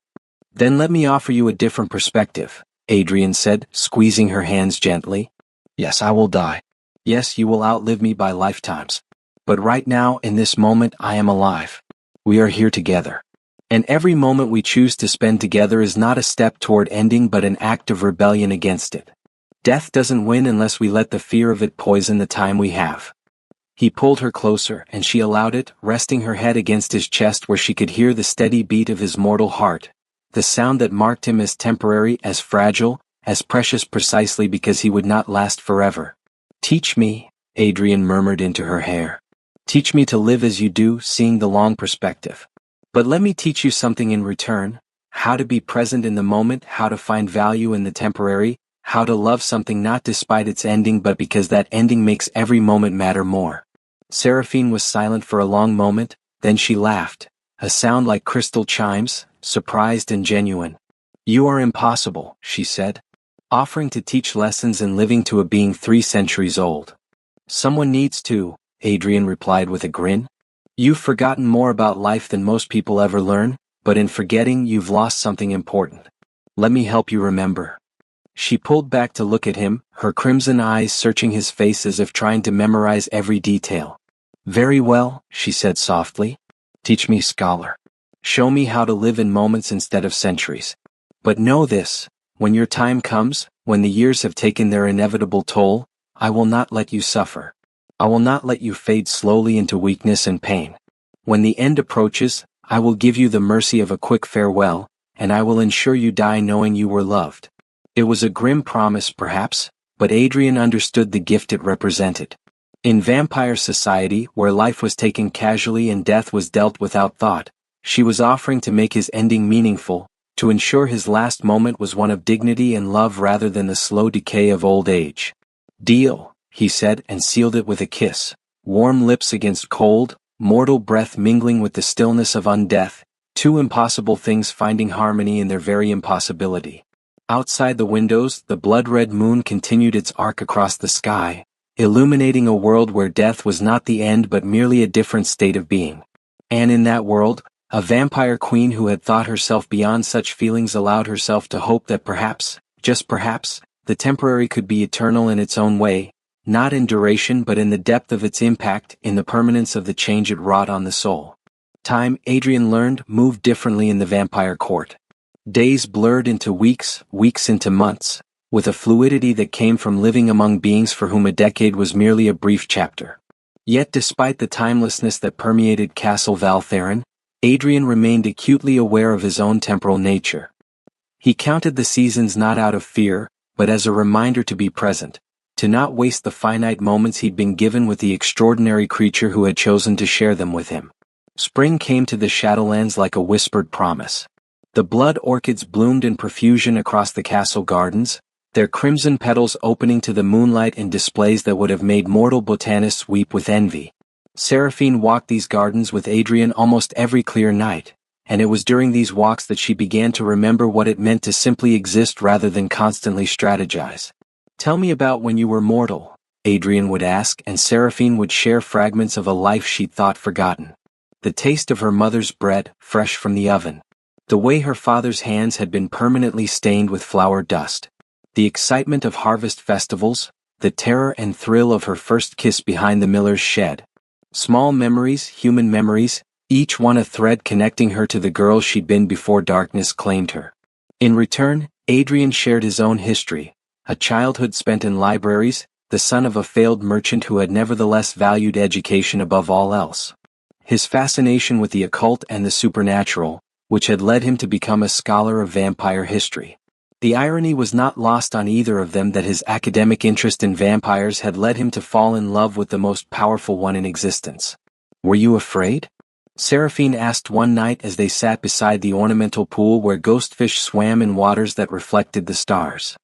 Then let me offer you a different perspective, Adrian said, squeezing her hands gently. Yes, I will die. Yes, you will outlive me by lifetimes. But right now, in this moment, I am alive. We are here together. And every moment we choose to spend together is not a step toward ending but an act of rebellion against it. Death doesn't win unless we let the fear of it poison the time we have. He pulled her closer, and she allowed it, resting her head against his chest where she could hear the steady beat of his mortal heart, the sound that marked him as temporary, as fragile, as precious precisely because he would not last forever. Teach me, Adrian murmured into her hair. Teach me to live as you do, seeing the long perspective. But let me teach you something in return, how to be present in the moment, how to find value in the temporary, how to love something not despite its ending but because that ending makes every moment matter more. Seraphine was silent for a long moment, then she laughed, a sound like crystal chimes, surprised and genuine. You are impossible, she said, offering to teach lessons in living to a being 3 centuries old. Someone needs to, Adrian replied with a grin. You've forgotten more about life than most people ever learn, but in forgetting you've lost something important. Let me help you remember. She pulled back to look at him, her crimson eyes searching his face as if trying to memorize every detail. Very well, she said softly. Teach me, scholar. Show me how to live in moments instead of centuries. But know this, when your time comes, when the years have taken their inevitable toll, I will not let you suffer. I will not let you fade slowly into weakness and pain. When the end approaches, I will give you the mercy of a quick farewell, and I will ensure you die knowing you were loved. It was a grim promise perhaps, but Adrian understood the gift it represented. In vampire society, where life was taken casually and death was dealt without thought, she was offering to make his ending meaningful, to ensure his last moment was one of dignity and love rather than the slow decay of old age. Deal, he said and sealed it with a kiss, warm lips against cold, mortal breath mingling with the stillness of undeath, two impossible things finding harmony in their very impossibility. Outside the windows, the blood-red moon continued its arc across the sky, illuminating a world where death was not the end but merely a different state of being. And in that world, a vampire queen who had thought herself beyond such feelings allowed herself to hope that perhaps, just perhaps, the temporary could be eternal in its own way, not in duration but in the depth of its impact, in the permanence of the change it wrought on the soul. Time, Adrian learned, moved differently in the vampire court. Days blurred into weeks, weeks into months, with a fluidity that came from living among beings for whom a decade was merely a brief chapter. Yet despite the timelessness that permeated Castle Valtherin, Adrian remained acutely aware of his own temporal nature. He counted the seasons not out of fear, but as a reminder to be present, to not waste the finite moments he'd been given with the extraordinary creature who had chosen to share them with him. Spring came to the Shadowlands like a whispered promise. The blood orchids bloomed in profusion across the castle gardens, their crimson petals opening to the moonlight in displays that would have made mortal botanists weep with envy. Seraphine walked these gardens with Adrian almost every clear night, and it was during these walks that she began to remember what it meant to simply exist rather than constantly strategize. Tell me about when you were mortal, Adrian would ask, and Seraphine would share fragments of a life she'd thought forgotten. The taste of her mother's bread, fresh from the oven. The way her father's hands had been permanently stained with flour dust. The excitement of harvest festivals, the terror and thrill of her first kiss behind the miller's shed. Small memories, human memories, each one a thread connecting her to the girl she'd been before darkness claimed her. In return, Adrian shared his own history, a childhood spent in libraries, the son of a failed merchant who had nevertheless valued education above all else. His fascination with the occult and the supernatural, which had led him to become a scholar of vampire history. The irony was not lost on either of them that his academic interest in vampires had led him to fall in love with the most powerful one in existence. Were you afraid? Seraphine asked one night as they sat beside the ornamental pool where ghostfish swam in waters that reflected the stars.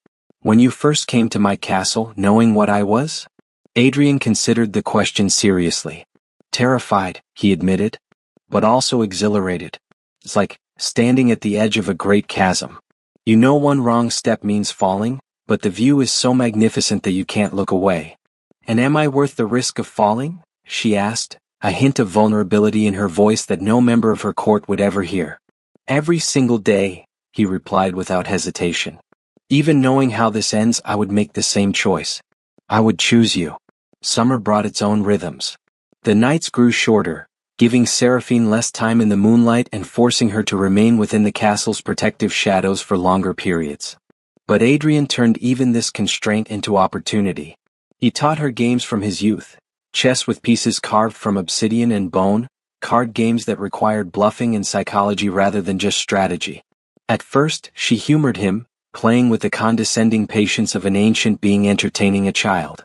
When you first came to my castle, knowing what I was? Adrian considered the question seriously. Terrified, he admitted, but also exhilarated. It's like standing at the edge of a great chasm. You know one wrong step means falling, but the view is so magnificent that you can't look away. And am I worth the risk of falling? She asked, a hint of vulnerability in her voice that no member of her court would ever hear. Every single day, he replied without hesitation. Even knowing how this ends, I would make the same choice. I would choose you. Summer brought its own rhythms. The nights grew shorter, giving Seraphine less time in the moonlight and forcing her to remain within the castle's protective shadows for longer periods. But Adrian turned even this constraint into opportunity. He taught her games from his youth, chess with pieces carved from obsidian and bone, card games that required bluffing and psychology rather than just strategy. At first, she humored him, playing with the condescending patience of an ancient being entertaining a child.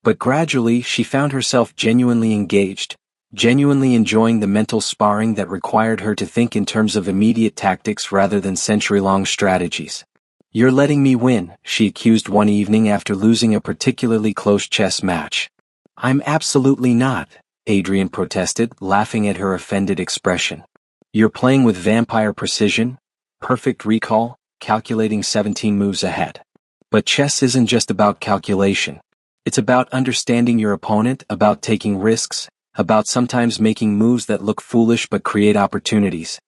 But gradually she found herself genuinely engaged, genuinely enjoying the mental sparring that required her to think in terms of immediate tactics rather than century-long strategies. You're letting me win, she accused one evening after losing a particularly close chess match. I'm absolutely not, Adrian protested, laughing at her offended expression. You're playing with vampire precision, perfect recall, calculating 17 moves ahead. But chess isn't just about calculation. It's about understanding your opponent, about taking risks, about sometimes making moves that look foolish but create opportunities.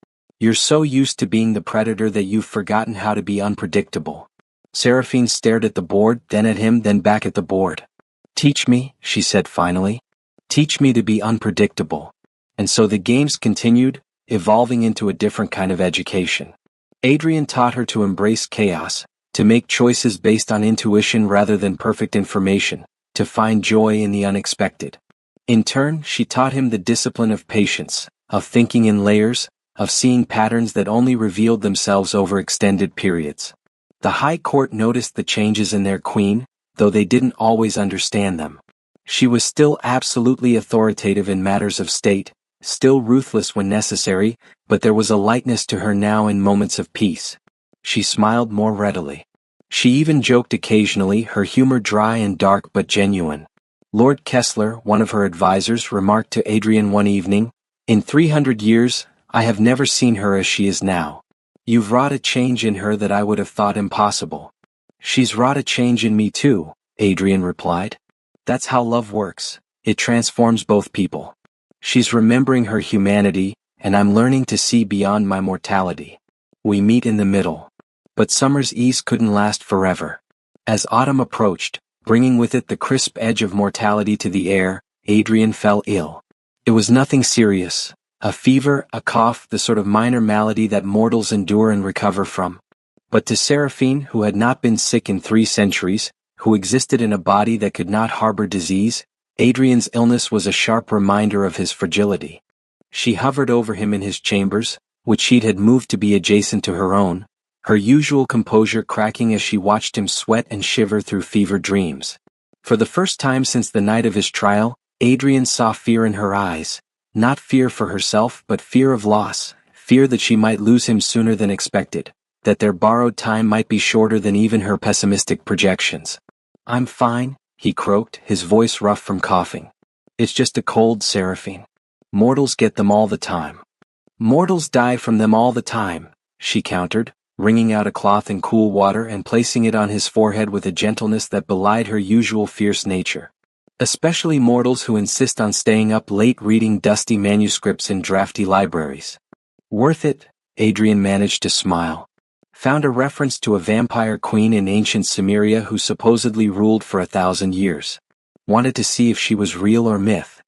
You're so used to being the predator that you've forgotten how to be unpredictable. Seraphine stared at the board, then at him, then back at the board. Teach me, she said finally. Teach me to be unpredictable. And so the games continued, evolving into a different kind of education. Adrian taught her to embrace chaos, to make choices based on intuition rather than perfect information, to find joy in the unexpected. In turn, she taught him the discipline of patience, of thinking in layers, of seeing patterns that only revealed themselves over extended periods. The High Court noticed the changes in their queen, though they didn't always understand them. She was still absolutely authoritative in matters of state, still ruthless when necessary, but there was a lightness to her now in moments of peace. She smiled more readily. She even joked occasionally, her humor dry and dark but genuine. Lord Kessler, one of her advisors, remarked to Adrian one evening, "In 300 years, I have never seen her as she is now. You've wrought a change in her that I would have thought impossible." "She's wrought a change in me too," Adrian replied. "That's how love works. It transforms both people. She's remembering her humanity, and I'm learning to see beyond my mortality. We meet in the middle." But summer's ease couldn't last forever. As autumn approached, bringing with it the crisp edge of mortality to the air, Adrian fell ill. It was nothing serious. A fever, a cough, the sort of minor malady that mortals endure and recover from. But to Seraphine, who had not been sick in 3 centuries, who existed in a body that could not harbor disease, Adrian's illness was a sharp reminder of his fragility. She hovered over him in his chambers, which she had moved to be adjacent to her own, her usual composure cracking as she watched him sweat and shiver through fever dreams. For the first time since the night of his trial, Adrian saw fear in her eyes, not fear for herself but fear of loss, fear that she might lose him sooner than expected, that their borrowed time might be shorter than even her pessimistic projections. "I'm fine," he croaked, his voice rough from coughing. "It's just a cold, Seraphine. Mortals get them all the time." "Mortals die from them all the time," she countered, wringing out a cloth in cool water and placing it on his forehead with a gentleness that belied her usual fierce nature. "Especially mortals who insist on staying up late reading dusty manuscripts in drafty libraries." "Worth it," Adrian managed to smile. Found a reference to a vampire queen in ancient Cimmeria who supposedly ruled for 1,000 years. Wanted to see if she was real or myth.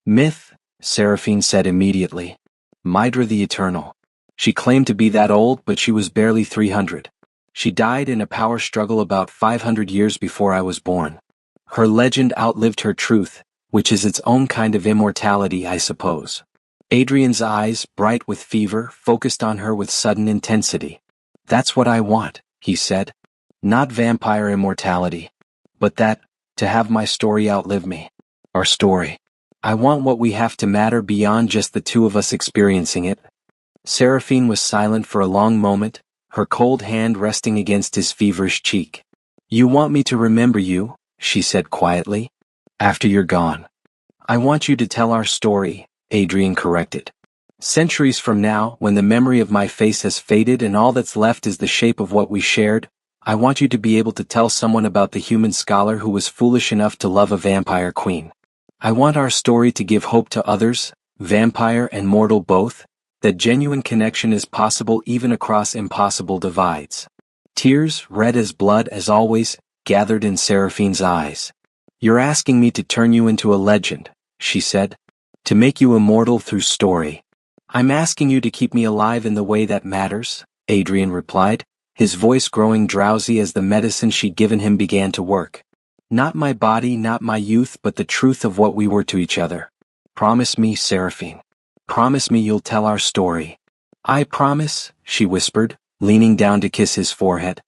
"Myth," Seraphine said immediately. "Mydra the Eternal. She claimed to be that old, but she was barely 300. She died in a power struggle about 500 years before I was born. Her legend outlived her truth, which is its own kind of immortality, I suppose." Adrian's eyes, bright with fever, focused on her with sudden intensity. "That's what I want," he said. "Not vampire immortality. But that, to have my story outlive me. Our story. I want what we have to matter beyond just the two of us experiencing it." Seraphine was silent for a long moment, her cold hand resting against his feverish cheek. "You want me to remember you," she said quietly, "after you're gone." "I want you to tell our story," Adrian corrected. "Centuries from now, when the memory of my face has faded and all that's left is the shape of what we shared, I want you to be able to tell someone about the human scholar who was foolish enough to love a vampire queen. I want our story to give hope to others, vampire and mortal both, that genuine connection is possible even across impossible divides." Tears, red as blood as always, gathered in Seraphine's eyes. "You're asking me to turn you into a legend," she said. "To make you immortal through story." "I'm asking you to keep me alive in the way that matters," Adrian replied, his voice growing drowsy as the medicine she'd given him began to work. "Not my body, not my youth, but the truth of what we were to each other. Promise me, Seraphine. Promise me you'll tell our story." "I promise," she whispered, leaning down to kiss his forehead.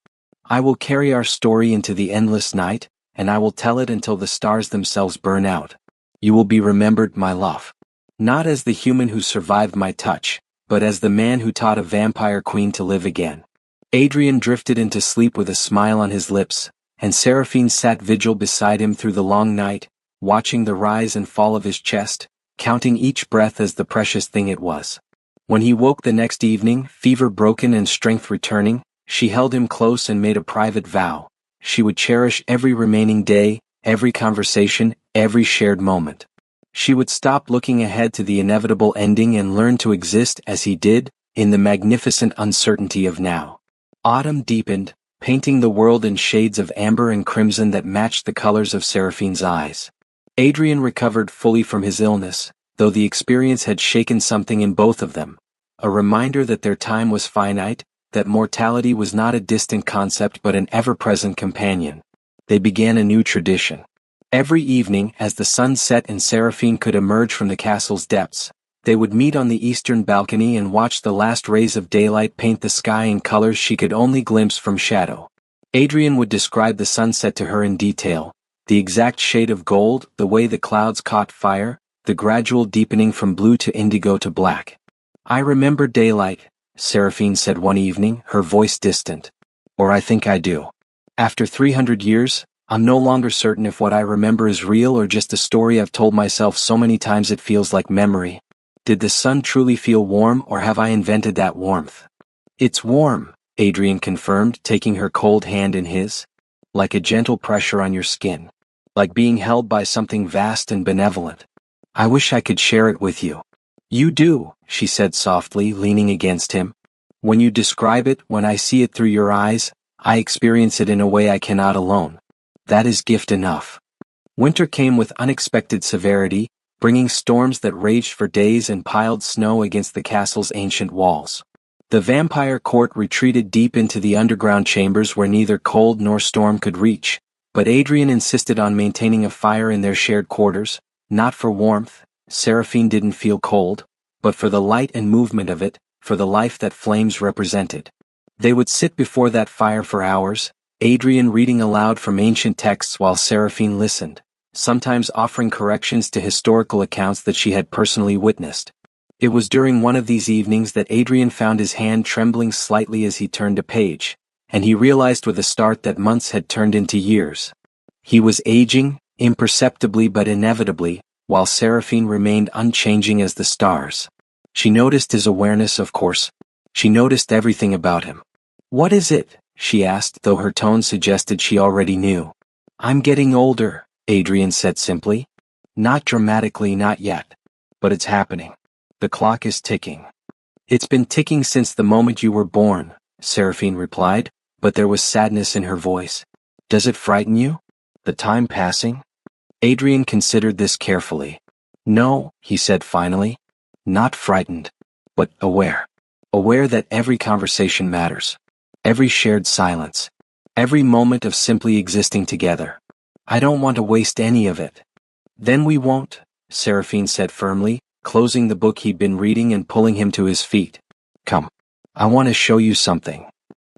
"I will carry our story into the endless night, and I will tell it until the stars themselves burn out. You will be remembered, my love. Not as the human who survived my touch, but as the man who taught a vampire queen to live again." Adrian drifted into sleep with a smile on his lips, and Seraphine sat vigil beside him through the long night, watching the rise and fall of his chest, counting each breath as the precious thing it was. When he woke the next evening, fever broken and strength returning, she held him close and made a private vow. She would cherish every remaining day, every conversation, every shared moment. She would stop looking ahead to the inevitable ending and learn to exist as he did, in the magnificent uncertainty of now. Autumn deepened, painting the world in shades of amber and crimson that matched the colors of Seraphine's eyes. Adrian recovered fully from his illness, though the experience had shaken something in both of them. A reminder that their time was finite, that mortality was not a distant concept but an ever-present companion. They began a new tradition. Every evening, as the sun set and Seraphine could emerge from the castle's depths, they would meet on the eastern balcony and watch the last rays of daylight paint the sky in colors she could only glimpse from shadow. Adrian would describe the sunset to her in detail, the exact shade of gold, the way the clouds caught fire, the gradual deepening from blue to indigo to black. "I remember daylight," Seraphine said one evening, her voice distant. "Or I think I do. After 300 years, I'm no longer certain if what I remember is real or just a story I've told myself so many times it feels like memory. Did the sun truly feel warm, or have I invented that warmth?" "It's warm," Adrian confirmed, taking her cold hand in his. "Like a gentle pressure on your skin. Like being held by something vast and benevolent. I wish I could share it with you." "You do," she said softly, leaning against him. "When you describe it, when I see it through your eyes, I experience it in a way I cannot alone. That is gift enough." Winter came with unexpected severity, bringing storms that raged for days and piled snow against the castle's ancient walls. The vampire court retreated deep into the underground chambers where neither cold nor storm could reach, but Adrian insisted on maintaining a fire in their shared quarters, not for warmth, Seraphine didn't feel cold, but for the light and movement of it, for the life that flames represented. They would sit before that fire for hours, Adrian reading aloud from ancient texts while Seraphine listened, sometimes offering corrections to historical accounts that she had personally witnessed. It was during one of these evenings that Adrian found his hand trembling slightly as he turned a page, and he realized with a start that months had turned into years. He was aging, imperceptibly but inevitably, while Seraphine remained unchanging as the stars. She noticed his awareness, of course. She noticed everything about him. "What is it?" she asked, though her tone suggested she already knew. "I'm getting older," Adrian said simply. "Not dramatically, not yet. But it's happening. The clock is ticking." "It's been ticking since the moment you were born," Seraphine replied, but there was sadness in her voice. "Does it frighten you? The time passing?" Adrian considered this carefully. "No," he said finally. "Not frightened, but aware. Aware that every conversation matters. Every shared silence. Every moment of simply existing together. I don't want to waste any of it." "Then we won't," Seraphine said firmly, closing the book he'd been reading and pulling him to his feet. "Come. I want to show you something."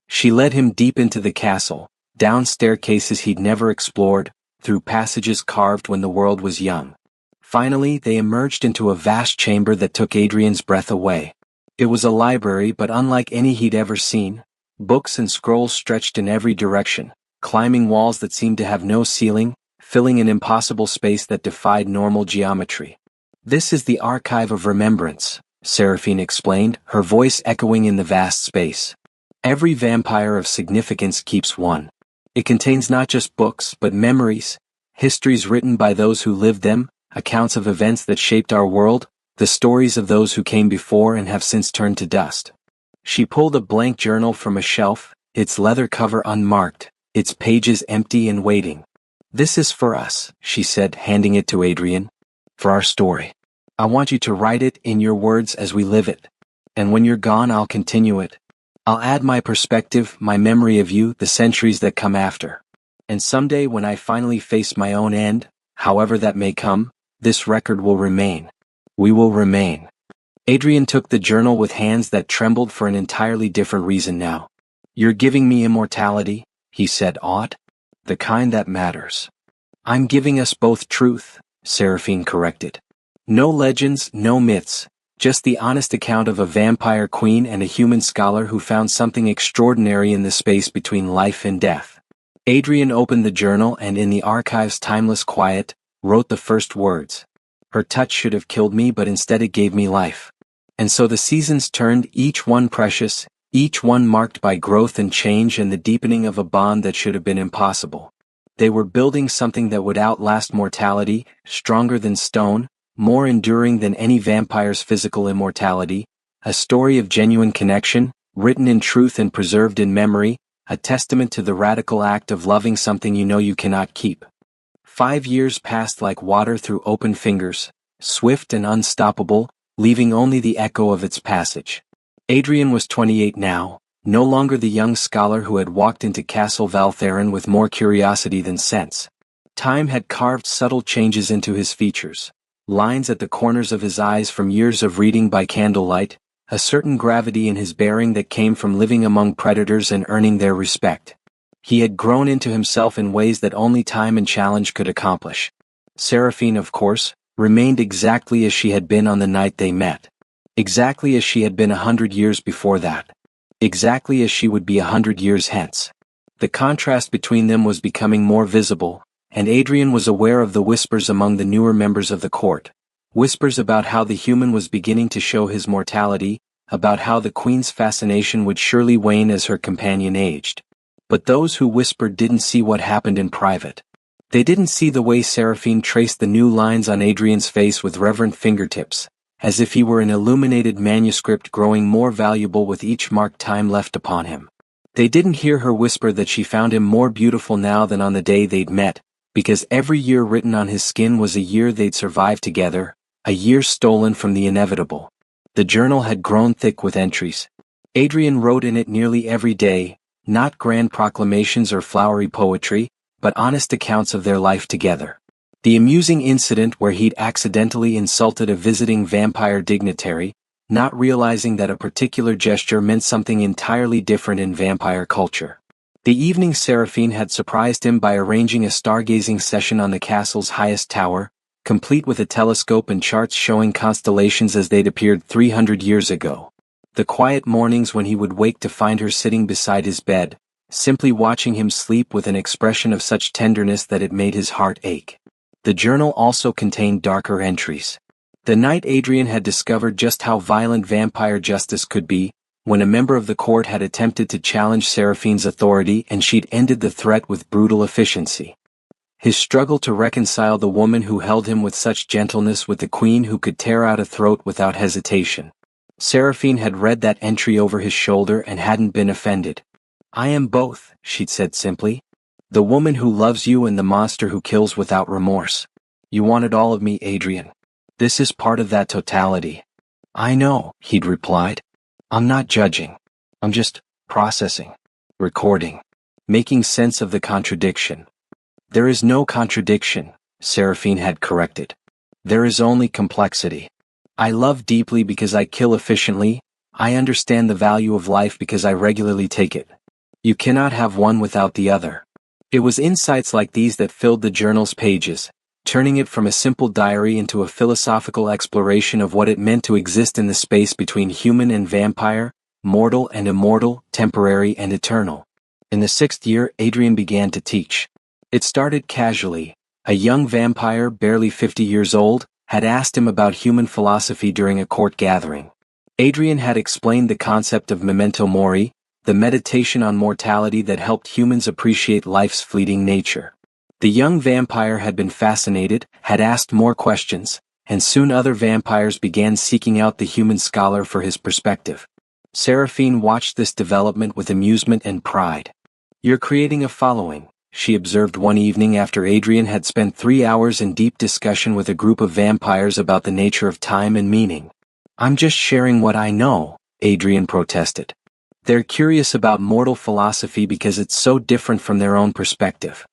She led him deep into the castle, down staircases he'd never explored, through passages carved when the world was young. Finally, they emerged into a vast chamber that took Adrian's breath away. It was a library, but unlike any he'd ever seen. Books and scrolls stretched in every direction, climbing walls that seemed to have no ceiling, filling an impossible space that defied normal geometry. "This is the Archive of Remembrance," Seraphine explained, her voice echoing in the vast space. "Every vampire of significance keeps one. It contains not just books but memories, histories written by those who lived them, accounts of events that shaped our world, the stories of those who came before and have since turned to dust." She pulled a blank journal from a shelf, its leather cover unmarked, its pages empty and waiting. "This is for us," she said, handing it to Adrian. "For our story. I want you to write it in your words as we live it. And when you're gone, I'll continue it. I'll add my perspective, my memory of you, the centuries that come after. And someday when I finally face my own end, however that may come, this record will remain. We will remain." Adrian took the journal with hands that trembled for an entirely different reason now. "You're giving me immortality," he said, awed. "The kind that matters." "I'm giving us both truth," Seraphine corrected. "No legends, no myths, just the honest account of a vampire queen and a human scholar who found something extraordinary in the space between life and death." Adrian opened the journal and in the archive's timeless quiet, wrote the first words. "Her touch should have killed me, but instead it gave me life." And so the seasons turned, each one precious, each one marked by growth and change and the deepening of a bond that should have been impossible. They were building something that would outlast mortality, stronger than stone, more enduring than any vampire's physical immortality, A story of genuine connection, written in truth and preserved in memory, a testament to the radical act of loving something you know you cannot keep. 5 years passed like water through open fingers, swift and unstoppable, leaving only the echo of its passage. Adrian was 28 now, no longer the young scholar who had walked into Castle Valtherin with more curiosity than sense. Time had carved subtle changes into his features, lines at the corners of his eyes from years of reading by candlelight, a certain gravity in his bearing that came from living among predators and earning their respect. He had grown into himself in ways that only time and challenge could accomplish. Seraphine, of course, remained exactly as she had been on the night they met. Exactly as she had been 100 years before that. Exactly as she would be 100 years hence. The contrast between them was becoming more visible, and Adrian was aware of the whispers among the newer members of the court. Whispers about how the human was beginning to show his mortality, about how the queen's fascination would surely wane as her companion aged. But those who whispered didn't see what happened in private. They didn't see the way Seraphine traced the new lines on Adrian's face with reverent fingertips, as if he were an illuminated manuscript growing more valuable with each marked time left upon him. They didn't hear her whisper that she found him more beautiful now than on the day they'd met, because every year written on his skin was a year they'd survived together, a year stolen from the inevitable. The journal had grown thick with entries. Adrian wrote in it nearly every day, not grand proclamations or flowery poetry, but honest accounts of their life together. The amusing incident where he'd accidentally insulted a visiting vampire dignitary, not realizing that a particular gesture meant something entirely different in vampire culture. The evening Seraphine had surprised him by arranging a stargazing session on the castle's highest tower, complete with a telescope and charts showing constellations as they'd appeared 300 years ago. The quiet mornings when he would wake to find her sitting beside his bed, simply watching him sleep with an expression of such tenderness that it made his heart ache. The journal also contained darker entries. The night Adrian had discovered just how violent vampire justice could be, when a member of the court had attempted to challenge Seraphine's authority and she'd ended the threat with brutal efficiency. His struggle to reconcile the woman who held him with such gentleness with the queen who could tear out a throat without hesitation. Seraphine had read that entry over his shoulder and hadn't been offended. "I am both," she'd said simply. "The woman who loves you and the monster who kills without remorse. You wanted all of me, Adrian. This is part of that totality." "I know," he'd replied. "I'm not judging. I'm just processing, recording, making sense of the contradiction." "There is no contradiction," Seraphine had corrected. "There is only complexity. I love deeply because I kill efficiently. I understand the value of life because I regularly take it. You cannot have one without the other." It was insights like these that filled the journal's pages, turning it from a simple diary into a philosophical exploration of what it meant to exist in the space between human and vampire, mortal and immortal, temporary and eternal. In the 6th year, Adrian began to teach. It started casually. A young vampire, barely 50 years old, had asked him about human philosophy during a court gathering. Adrian had explained the concept of memento mori, the meditation on mortality that helped humans appreciate life's fleeting nature. The young vampire had been fascinated, had asked more questions, and soon other vampires began seeking out the human scholar for his perspective. Seraphine watched this development with amusement and pride. "You're creating a following," she observed one evening after Adrian had spent 3 hours in deep discussion with a group of vampires about the nature of time and meaning. "I'm just sharing what I know," Adrian protested. "They're curious about mortal philosophy because it's so different from their own perspective."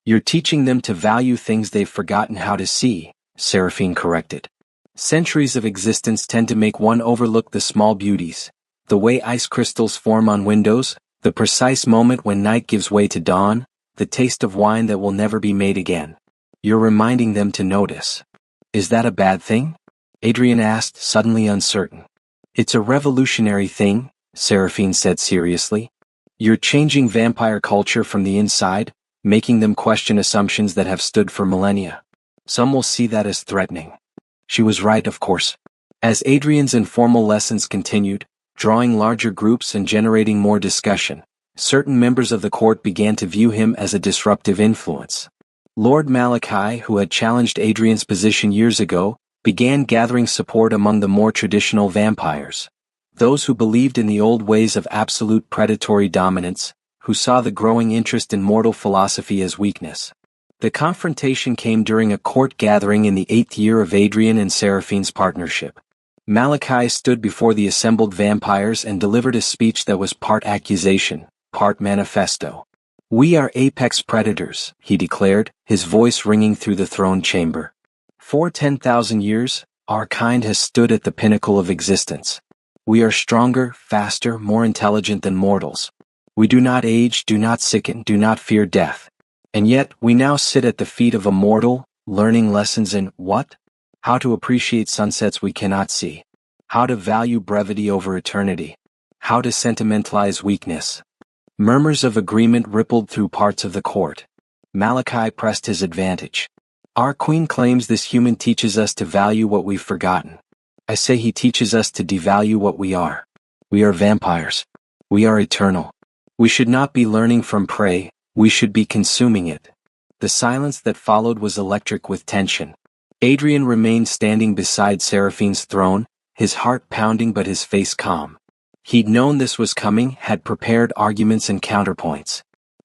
"You're teaching them to value things they've forgotten how to see," Seraphine corrected. "Centuries of existence tend to make one overlook the small beauties, the way ice crystals form on windows, the precise moment when night gives way to dawn, the taste of wine that will never be made again. You're reminding them to notice." "Is that a bad thing?" Adrian asked, suddenly uncertain. "It's a revolutionary thing," Seraphine said seriously. "You're changing vampire culture from the inside, making them question assumptions that have stood for millennia. Some will see that as threatening." She was right, of course. As Adrian's informal lessons continued, drawing larger groups and generating more discussion, certain members of the court began to view him as a disruptive influence. Lord Malachi, who had challenged Adrian's position years ago, began gathering support among the more traditional vampires. Those who believed in the old ways of absolute predatory dominance, who saw the growing interest in mortal philosophy as weakness. The confrontation came during a court gathering in the 8th year of Adrian and Seraphine's partnership. Malachi stood before the assembled vampires and delivered a speech that was part accusation, part manifesto. "We are apex predators," he declared, his voice ringing through the throne chamber. "For 10,000 years, our kind has stood at the pinnacle of existence. We are stronger, faster, more intelligent than mortals. We do not age, do not sicken, do not fear death. And yet, we now sit at the feet of a mortal, learning lessons in what? How to appreciate sunsets we cannot see. How to value brevity over eternity. How to sentimentalize weakness." Murmurs of agreement rippled through parts of the court. Malachi pressed his advantage. "Our queen claims this human teaches us to value what we've forgotten. I say he teaches us to devalue what we are. We are vampires. We are eternal. We should not be learning from prey, we should be consuming it." The silence that followed was electric with tension. Adrian remained standing beside Seraphine's throne, his heart pounding but his face calm. He'd known this was coming, had prepared arguments and counterpoints.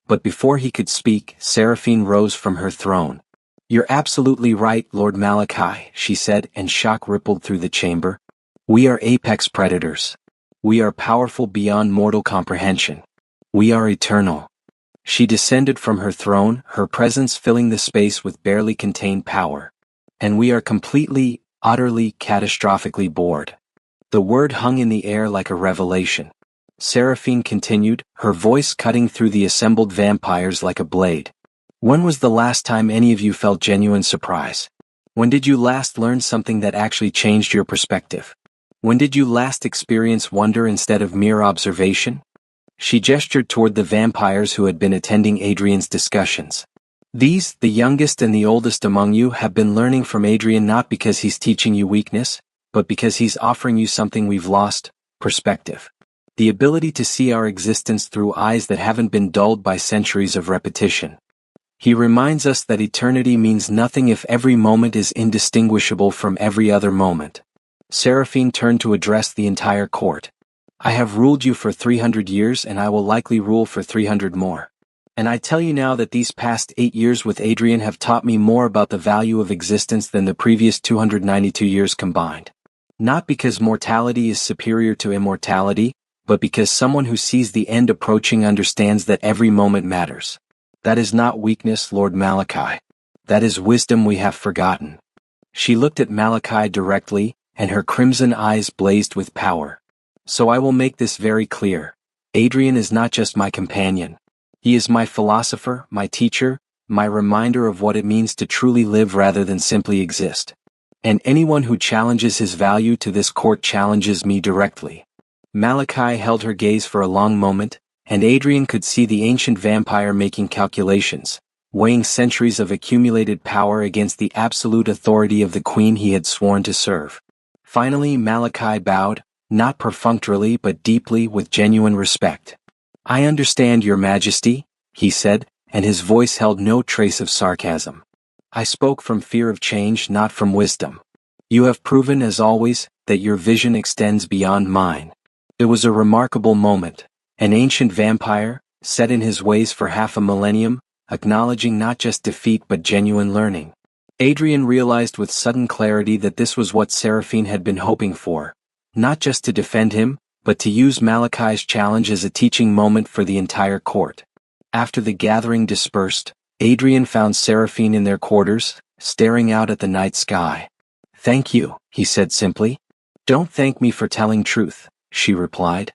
But before he could speak, Seraphine rose from her throne. "You're absolutely right, Lord Malachi," she said, and shock rippled through the chamber. "We are apex predators. We are powerful beyond mortal comprehension. We are eternal." She descended from her throne, her presence filling the space with barely contained power. "And we are completely, utterly, catastrophically bored." The word hung in the air like a revelation. Seraphine continued, her voice cutting through the assembled vampires like a blade. "When was the last time any of you felt genuine surprise? When did you last learn something that actually changed your perspective? When did you last experience wonder instead of mere observation?" She gestured toward the vampires who had been attending Adrian's discussions. "These, the youngest and the oldest among you, have been learning from Adrian not because he's teaching you weakness, but because he's offering you something we've lost: perspective. The ability to see our existence through eyes that haven't been dulled by centuries of repetition. He reminds us that eternity means nothing if every moment is indistinguishable from every other moment." Seraphine turned to address the entire court. "I have ruled you for 300 years and I will likely rule for 300 more. And I tell you now that these past 8 years with Adrian have taught me more about the value of existence than the previous 292 years combined. Not because mortality is superior to immortality, but because someone who sees the end approaching understands that every moment matters. That is not weakness, Lord Malachi. That is wisdom we have forgotten." She looked at Malachi directly, and her crimson eyes blazed with power. "So I will make this very clear. Adrian is not just my companion. He is my philosopher, my teacher, my reminder of what it means to truly live rather than simply exist. And anyone who challenges his value to this court challenges me directly." Malachi held her gaze for a long moment, and Adrian could see the ancient vampire making calculations, weighing centuries of accumulated power against the absolute authority of the queen he had sworn to serve. Finally Malachi bowed, not perfunctorily but deeply, with genuine respect. "I understand, Your Majesty," he said, and his voice held no trace of sarcasm. "I spoke from fear of change, not from wisdom. You have proven, as always, that your vision extends beyond mine." It was a remarkable moment. An ancient vampire, set in his ways for half a millennium, acknowledging not just defeat but genuine learning. Adrian realized with sudden clarity that this was what Seraphine had been hoping for, not just to defend him, but to use Malachi's challenge as a teaching moment for the entire court. After the gathering dispersed, Adrian found Seraphine in their quarters, staring out at the night sky. "Thank you," he said simply. "Don't thank me for telling truth," she replied.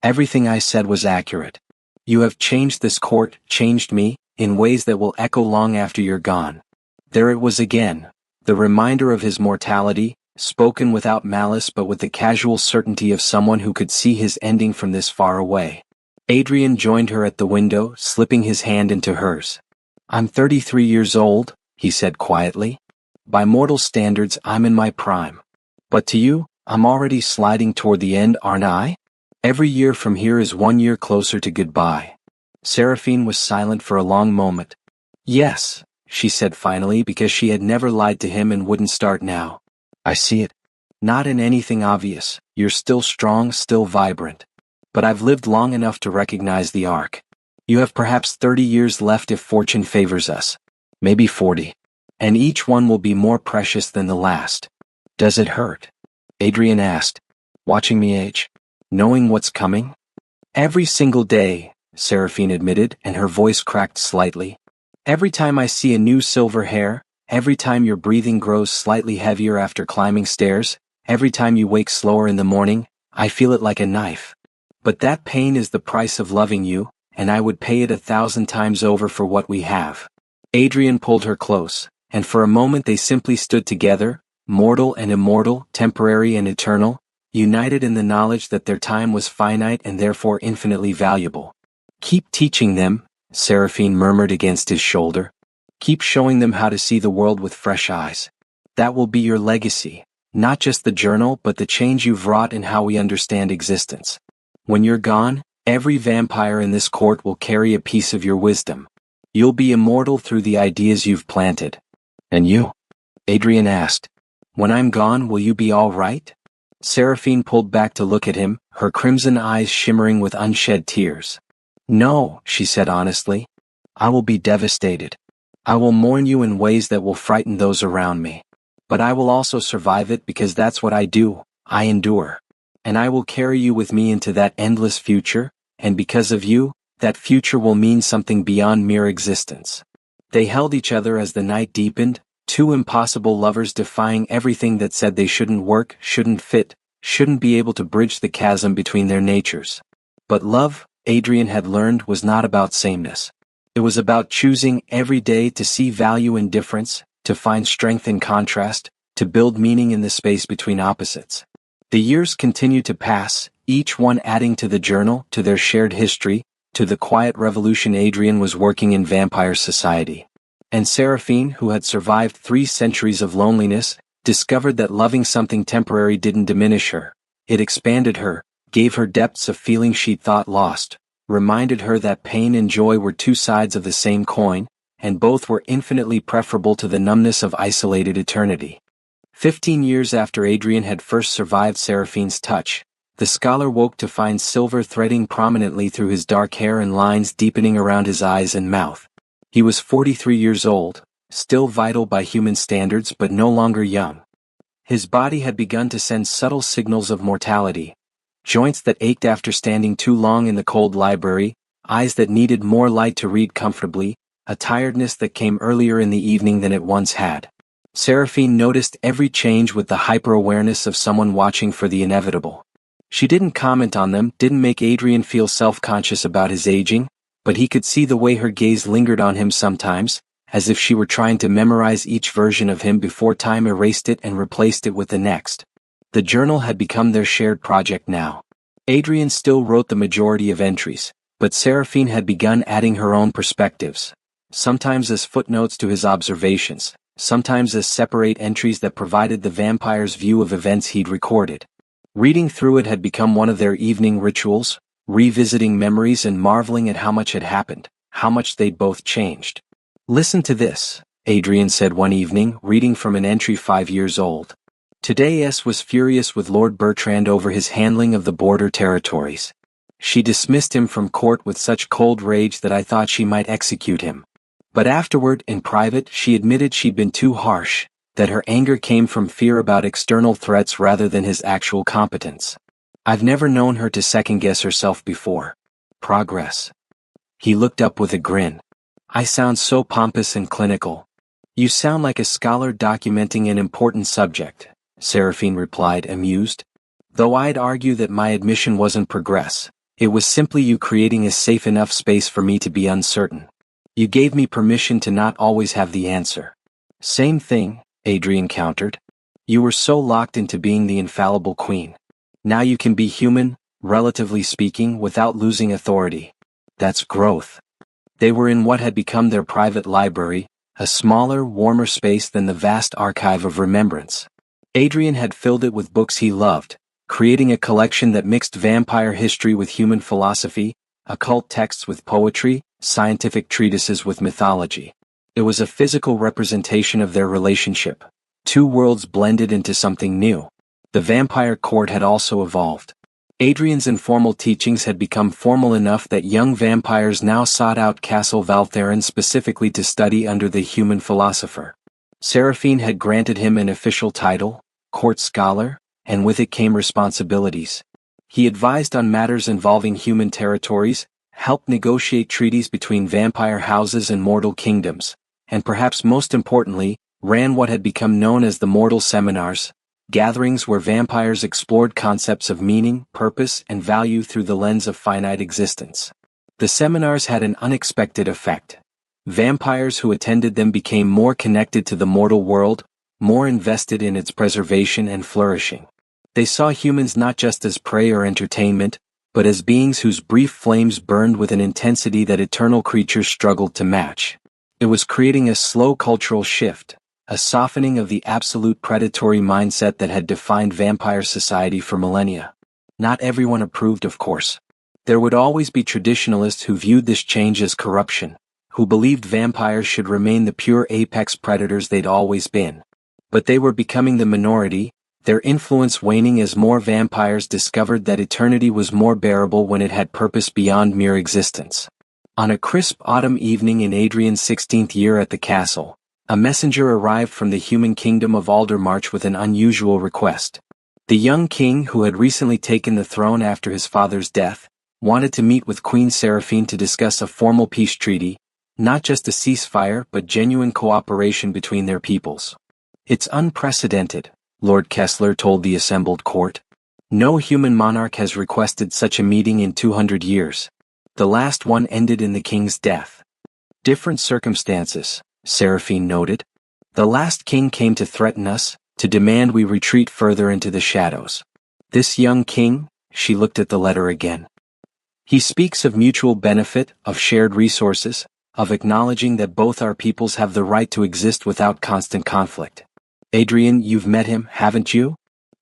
"Everything I said was accurate. You have changed this court, changed me, in ways that will echo long after you're gone." There it was again, the reminder of his mortality, spoken without malice but with the casual certainty of someone who could see his ending from this far away. Adrian joined her at the window, slipping his hand into hers. "I'm 33 years old," he said quietly. "By mortal standards, I'm in my prime. But to you, I'm already sliding toward the end, aren't I? Every year from here is 1 year closer to goodbye." Seraphine was silent for a long moment. "Yes," she said finally, because she had never lied to him and wouldn't start now. "I see it. Not in anything obvious, you're still strong, still vibrant. But I've lived long enough to recognize the arc. You have perhaps 30 years left if fortune favors us. Maybe 40. And each one will be more precious than the last. Does it hurt? Adrian asked, watching me age. Knowing what's coming? Every single day, Seraphine admitted, and her voice cracked slightly. Every time I see a new silver hair, every time your breathing grows slightly heavier after climbing stairs, every time you wake slower in the morning, I feel it like a knife. But that pain is the price of loving you, and I would pay it 1,000 times over for what we have. Adrian pulled her close, and for a moment they simply stood together, mortal and immortal, temporary and eternal, united in the knowledge that their time was finite and therefore infinitely valuable. Keep teaching them, Seraphine murmured against his shoulder. Keep showing them how to see the world with fresh eyes. That will be your legacy, not just the journal but the change you've wrought in how we understand existence. When you're gone, every vampire in this court will carry a piece of your wisdom. You'll be immortal through the ideas you've planted. And you? Adrian asked. When I'm gone, will you be all right? Seraphine pulled back to look at him, her crimson eyes shimmering with unshed tears. No, she said honestly. I will be devastated. I will mourn you in ways that will frighten those around me. But I will also survive it because that's what I do. I endure. And I will carry you with me into that endless future, and because of you, that future will mean something beyond mere existence. They held each other as the night deepened, two impossible lovers defying everything that said they shouldn't work, shouldn't fit, shouldn't be able to bridge the chasm between their natures. But love, Adrian had learned, was not about sameness. It was about choosing every day to see value in difference, to find strength in contrast, to build meaning in the space between opposites. The years continued to pass, each one adding to the journal, to their shared history, to the quiet revolution Adrian was working in vampire society. And Seraphine, who had survived 3 centuries of loneliness, discovered that loving something temporary didn't diminish her. It expanded her, gave her depths of feeling she'd thought lost, reminded her that pain and joy were 2 sides of the same coin, and both were infinitely preferable to the numbness of isolated eternity. 15 years after Adrian had first survived Seraphine's touch, the scholar woke to find silver threading prominently through his dark hair and lines deepening around his eyes and mouth. He was 43 years old, still vital by human standards but no longer young. His body had begun to send subtle signals of mortality. Joints that ached after standing too long in the cold library, eyes that needed more light to read comfortably, a tiredness that came earlier in the evening than it once had. Seraphine noticed every change with the hyper-awareness of someone watching for the inevitable. She didn't comment on them, didn't make Adrian feel self-conscious about his aging, but he could see the way her gaze lingered on him sometimes, as if she were trying to memorize each version of him before time erased it and replaced it with the next. The journal had become their shared project now. Adrian still wrote the majority of entries, but Seraphine had begun adding her own perspectives, sometimes as footnotes to his observations, sometimes as separate entries that provided the vampire's view of events he'd recorded. Reading through it had become one of their evening rituals, revisiting memories and marveling at how much had happened, how much they'd both changed. Listen to this, Adrian said one evening, reading from an entry 5 years old. Today S was furious with Lord Bertrand over his handling of the border territories. She dismissed him from court with such cold rage that I thought she might execute him. But afterward, in private, she admitted she'd been too harsh, that her anger came from fear about external threats rather than his actual competence. I've never known her to second-guess herself before. Progress. He looked up with a grin. I sound so pompous and clinical. You sound like a scholar documenting an important subject, Seraphine replied, amused. Though I'd argue that my admission wasn't progress. It was simply you creating a safe enough space for me to be uncertain. You gave me permission to not always have the answer. Same thing, Adrian countered. You were so locked into being the infallible queen. Now you can be human, relatively speaking, without losing authority. That's growth. They were in what had become their private library, a smaller, warmer space than the vast archive of remembrance. Adrian had filled it with books he loved, creating a collection that mixed vampire history with human philosophy, occult texts with poetry, scientific treatises with mythology. It was a physical representation of their relationship. 2 worlds blended into something new. The vampire court had also evolved. Adrian's informal teachings had become formal enough that young vampires now sought out Castle Valtherin specifically to study under the human philosopher. Seraphine had granted him an official title, court scholar, and with it came responsibilities. He advised on matters involving human territories, helped negotiate treaties between vampire houses and mortal kingdoms, and perhaps most importantly, ran what had become known as the Mortal Seminars, gatherings where vampires explored concepts of meaning, purpose, and value through the lens of finite existence. The seminars had an unexpected effect. Vampires who attended them became more connected to the mortal world, more invested in its preservation and flourishing. They saw humans not just as prey or entertainment, but as beings whose brief flames burned with an intensity that eternal creatures struggled to match. It was creating a slow cultural shift, a softening of the absolute predatory mindset that had defined vampire society for millennia. Not everyone approved, of course. There would always be traditionalists who viewed this change as corruption, who believed vampires should remain the pure apex predators they'd always been. But they were becoming the minority, their influence waning as more vampires discovered that eternity was more bearable when it had purpose beyond mere existence. On a crisp autumn evening in Adrian's 16th year at the castle, a messenger arrived from the human kingdom of Aldermarch with an unusual request. The young king, who had recently taken the throne after his father's death, wanted to meet with Queen Seraphine to discuss a formal peace treaty, not just a ceasefire but genuine cooperation between their peoples. "It's unprecedented," Lord Kessler told the assembled court. "No human monarch has requested such a meeting in 200 years. The last one ended in the king's death." "Different circumstances," Seraphine noted. "The last king came to threaten us, to demand we retreat further into the shadows. This young king," she looked at the letter again. "He speaks of mutual benefit, of shared resources, of acknowledging that both our peoples have the right to exist without constant conflict. Adrian, you've met him, haven't you?"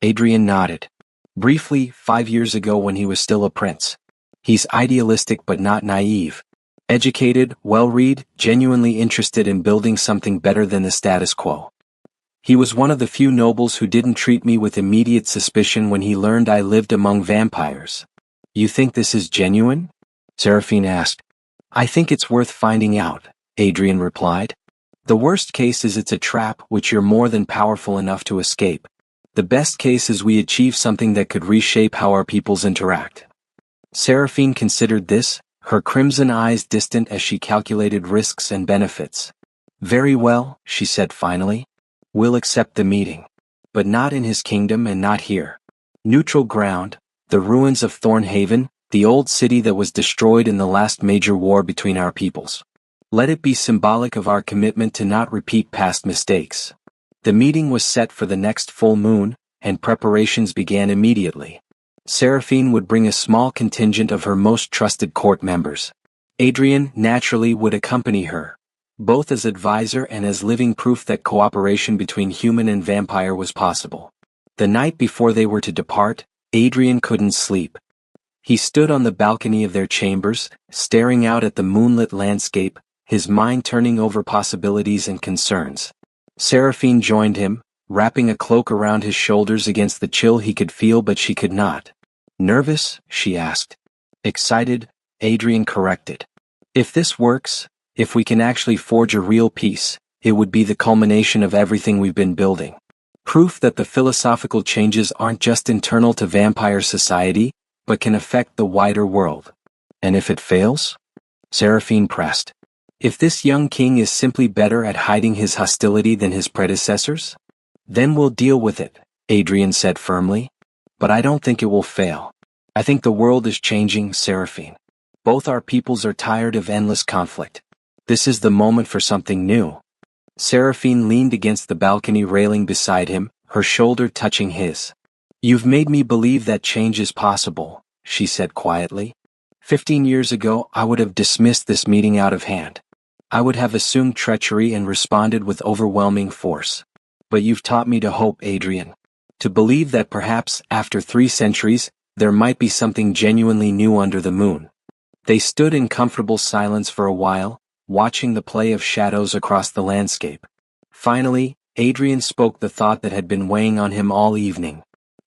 Adrian nodded. "Briefly, 5 years ago when he was still a prince. He's idealistic but not naive. Educated, well-read, genuinely interested in building something better than the status quo. He was one of the few nobles who didn't treat me with immediate suspicion when he learned I lived among vampires." "You think this is genuine?" Seraphine asked. "I think it's worth finding out," Adrian replied. "The worst case is it's a trap which you're more than powerful enough to escape. The best case is we achieve something that could reshape how our peoples interact." Seraphine considered this, her crimson eyes distant as she calculated risks and benefits. "Very well," she said finally. "We'll accept the meeting. But not in his kingdom and not here. Neutral ground, the ruins of Thornhaven, the old city that was destroyed in the last major war between our peoples. Let it be symbolic of our commitment to not repeat past mistakes." The meeting was set for the next full moon, and preparations began immediately. Seraphine would bring a small contingent of her most trusted court members. Adrian, naturally, would accompany her, both as advisor and as living proof that cooperation between human and vampire was possible. The night before they were to depart, Adrian couldn't sleep. He stood on the balcony of their chambers, staring out at the moonlit landscape, his mind turning over possibilities and concerns. Seraphine joined him, wrapping a cloak around his shoulders against the chill he could feel but she could not. "Nervous?" she asked. "Excited," Adrian corrected. "If this works, if we can actually forge a real peace, it would be the culmination of everything we've been building. Proof that the philosophical changes aren't just internal to vampire society, but can affect the wider world." "And if it fails?" Seraphine pressed. "If this young king is simply better at hiding his hostility than his predecessors? Then we'll deal with it," Adrian said firmly. "But I don't think it will fail. I think the world is changing, Seraphine. Both our peoples are tired of endless conflict. This is the moment for something new." Seraphine leaned against the balcony railing beside him, her shoulder touching his. "You've made me believe that change is possible," she said quietly. 15 years ago I would have dismissed this meeting out of hand. I would have assumed treachery and responded with overwhelming force. But you've taught me to hope, Adrian. To believe that perhaps, after 3 centuries, there might be something genuinely new under the moon." They stood in comfortable silence for a while, watching the play of shadows across the landscape. Finally, Adrian spoke the thought that had been weighing on him all evening.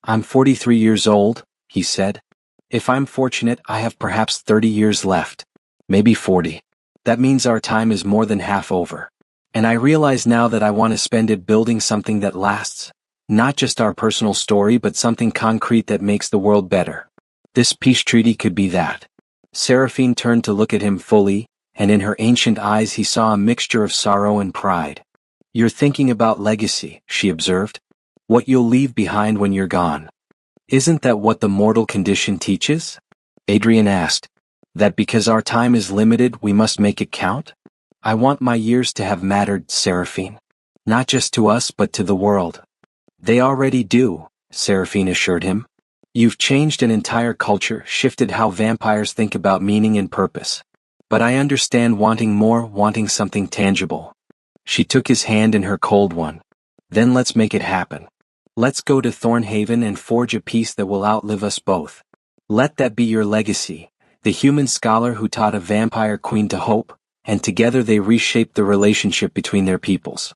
I'm 43 years old, he said. If I'm fortunate, I have perhaps 30 years left. Maybe 40. That means our time is more than half over. And I realize now that I want to spend it building something that lasts. Not just our personal story, but something concrete that makes the world better. This peace treaty could be that. Seraphine turned to look at him fully, and in her ancient eyes he saw a mixture of sorrow and pride. You're thinking about legacy, she observed. What you'll leave behind when you're gone. Isn't that what the mortal condition teaches? Adrian asked. That because our time is limited, we must make it count? I want my years to have mattered, Seraphine. Not just to us, but to the world. They already do, Seraphine assured him. You've changed an entire culture, shifted how vampires think about meaning and purpose. But I understand wanting more, wanting something tangible. She took his hand in her cold one. Then let's make it happen. Let's go to Thornhaven and forge a peace that will outlive us both. Let that be your legacy, the human scholar who taught a vampire queen to hope, and together they reshaped the relationship between their peoples.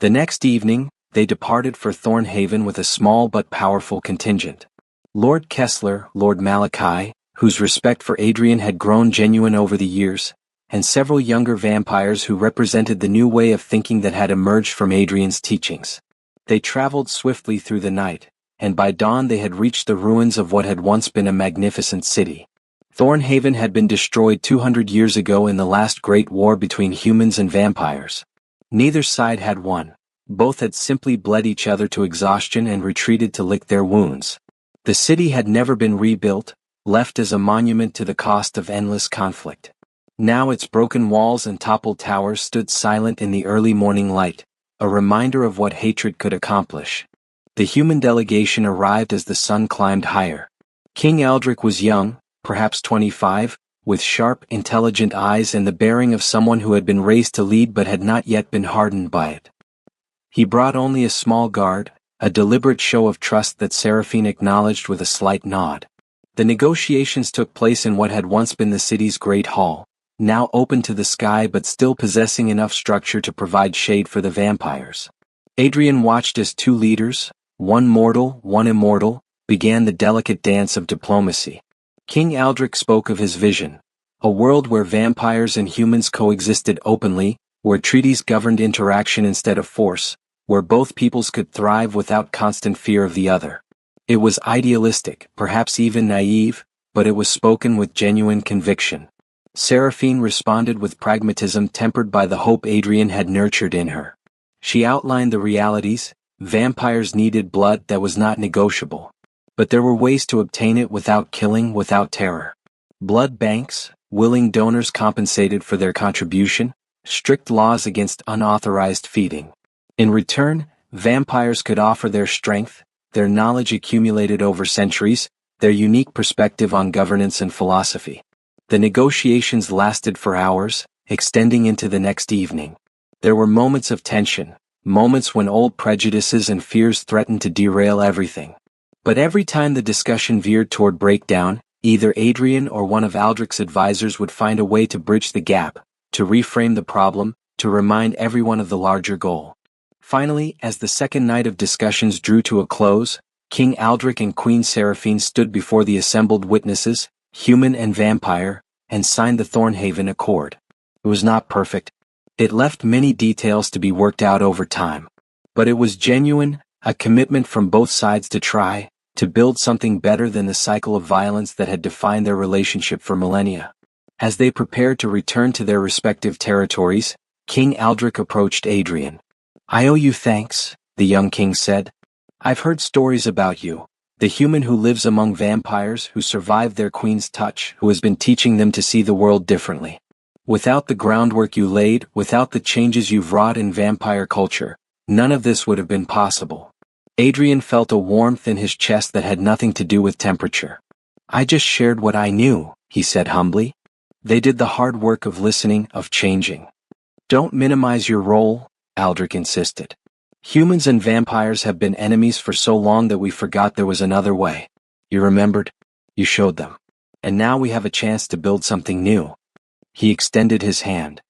The next evening, they departed for Thornhaven with a small but powerful contingent. Lord Kessler, Lord Malachi, whose respect for Adrian had grown genuine over the years, and several younger vampires who represented the new way of thinking that had emerged from Adrian's teachings. They traveled swiftly through the night, and by dawn they had reached the ruins of what had once been a magnificent city. Thornhaven had been destroyed 200 years ago in the last great war between humans and vampires. Neither side had won. Both had simply bled each other to exhaustion and retreated to lick their wounds. The city had never been rebuilt, left as a monument to the cost of endless conflict. Now its broken walls and toppled towers stood silent in the early morning light, a reminder of what hatred could accomplish. The human delegation arrived as the sun climbed higher. King Aldrich was young, perhaps 25, with sharp, intelligent eyes and the bearing of someone who had been raised to lead but had not yet been hardened by it. He brought only a small guard, a deliberate show of trust that Seraphine acknowledged with a slight nod. The negotiations took place in what had once been the city's great hall, now open to the sky but still possessing enough structure to provide shade for the vampires. Adrian watched as two leaders, one mortal, one immortal, began the delicate dance of diplomacy. King Aldrich spoke of his vision, a world where vampires and humans coexisted openly, where treaties governed interaction instead of force, where both peoples could thrive without constant fear of the other. It was idealistic, perhaps even naive, but it was spoken with genuine conviction. Seraphine responded with pragmatism tempered by the hope Adrian had nurtured in her. She outlined the realities. Vampires needed blood that was not negotiable. But there were ways to obtain it without killing, without terror. Blood banks, willing donors compensated for their contribution, strict laws against unauthorized feeding. In return, vampires could offer their strength, their knowledge accumulated over centuries, their unique perspective on governance and philosophy. The negotiations lasted for hours, extending into the next evening. There were moments of tension, moments when old prejudices and fears threatened to derail everything. But every time the discussion veered toward breakdown, either Adrian or one of Aldrich's advisors would find a way to bridge the gap, to reframe the problem, to remind everyone of the larger goal. Finally, as the second night of discussions drew to a close, King Aldrich and Queen Seraphine stood before the assembled witnesses, human and vampire, and signed the Thornhaven Accord. It was not perfect. It left many details to be worked out over time. But it was genuine, a commitment from both sides to try, to build something better than the cycle of violence that had defined their relationship for millennia. As they prepared to return to their respective territories, King Aldrich approached Adrian. "I owe you thanks," the young king said. "I've heard stories about you, the human who lives among vampires, who survived their queen's touch, who has been teaching them to see the world differently. Without the groundwork you laid, without the changes you've wrought in vampire culture, none of this would have been possible." Adrian felt a warmth in his chest that had nothing to do with temperature. "I just shared what I knew," he said humbly. "They did the hard work of listening, of changing." "Don't minimize your role," Aldrich insisted. "Humans and vampires have been enemies for so long that we forgot there was another way. You remembered? You showed them. And now we have a chance to build something new." He extended his hand.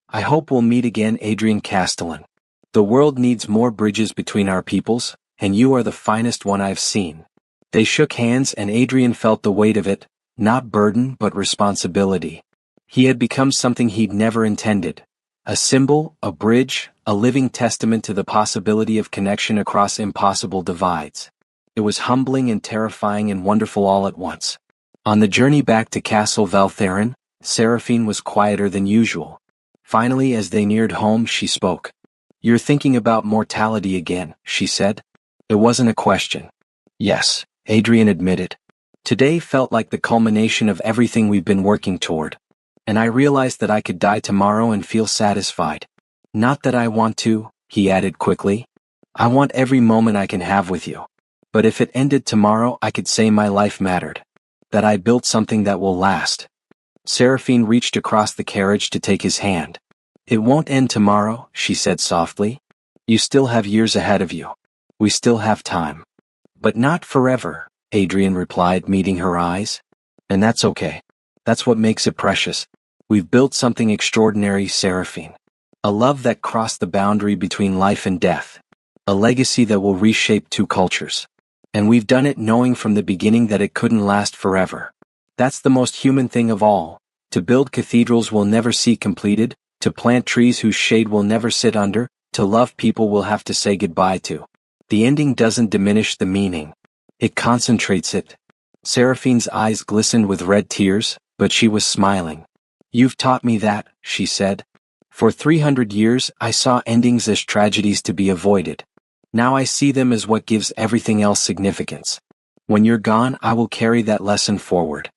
"I hope we'll meet again, Adrian Castellan. The world needs more bridges between our peoples, and you are the finest one I've seen." They shook hands and Adrian felt the weight of it, not burden but responsibility. He had become something he'd never intended. A symbol, a bridge, a living testament to the possibility of connection across impossible divides. It was humbling and terrifying and wonderful all at once. On the journey back to Castle Valtherin, Seraphine was quieter than usual. Finally, as they neared home, she spoke. "You're thinking about mortality again," she said. It wasn't a question. "Yes," Adrian admitted. "Today felt like the culmination of everything we've been working toward. And I realized that I could die tomorrow and feel satisfied. Not that I want to," he added quickly. "I want every moment I can have with you. But if it ended tomorrow, I could say my life mattered. That I built something that will last." Seraphine reached across the carriage to take his hand. "It won't end tomorrow," she said softly. "You still have years ahead of you. We still have time." "But not forever," Adrian replied, meeting her eyes. "And that's okay. That's what makes it precious. We've built something extraordinary, Seraphine. A love that crossed the boundary between life and death. A legacy that will reshape two cultures. And we've done it knowing from the beginning that it couldn't last forever. That's the most human thing of all. To build cathedrals we'll never see completed, to plant trees whose shade we'll never sit under, to love people we'll have to say goodbye to. The ending doesn't diminish the meaning. It concentrates it." Seraphine's eyes glistened with red tears, but she was smiling. "You've taught me that," she said. "For 300 years I saw endings as tragedies to be avoided. Now I see them as what gives everything else significance. When you're gone, I will carry that lesson forward.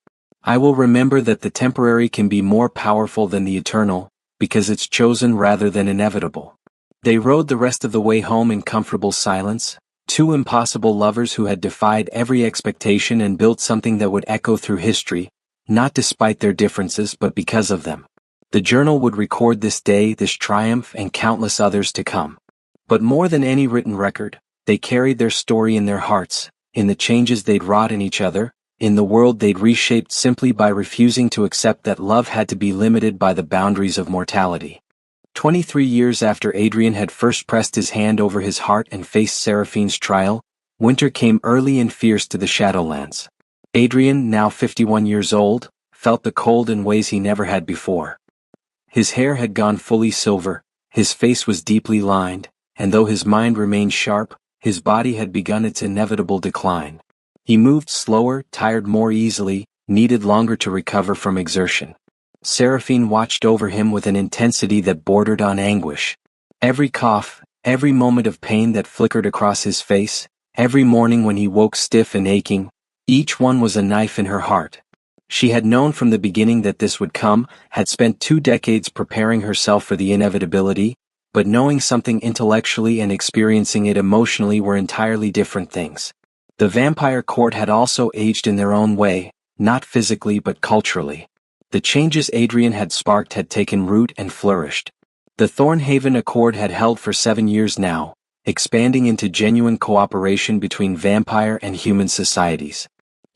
I will remember that the temporary can be more powerful than the eternal, because it's chosen rather than inevitable." They rode the rest of the way home in comfortable silence, two impossible lovers who had defied every expectation and built something that would echo through history, not despite their differences but because of them. The journal would record this day, this triumph, and countless others to come. But more than any written record, they carried their story in their hearts, in the changes they'd wrought in each other, in the world they'd reshaped simply by refusing to accept that love had to be limited by the boundaries of mortality. 23 years after Adrian had first pressed his hand over his heart and faced Seraphine's trial, winter came early and fierce to the Shadowlands. Adrian, now 51 years old, felt the cold in ways he never had before. His hair had gone fully silver, his face was deeply lined, and though his mind remained sharp, his body had begun its inevitable decline. He moved slower, tired more easily, needed longer to recover from exertion. Seraphine watched over him with an intensity that bordered on anguish. Every cough, every moment of pain that flickered across his face, every morning when he woke stiff and aching, each one was a knife in her heart. She had known from the beginning that this would come, had spent 2 decades preparing herself for the inevitability, but knowing something intellectually and experiencing it emotionally were entirely different things. The vampire court had also aged in their own way, not physically but culturally. The changes Adrian had sparked had taken root and flourished. The Thornhaven Accord had held for 7 years now, expanding into genuine cooperation between vampire and human societies.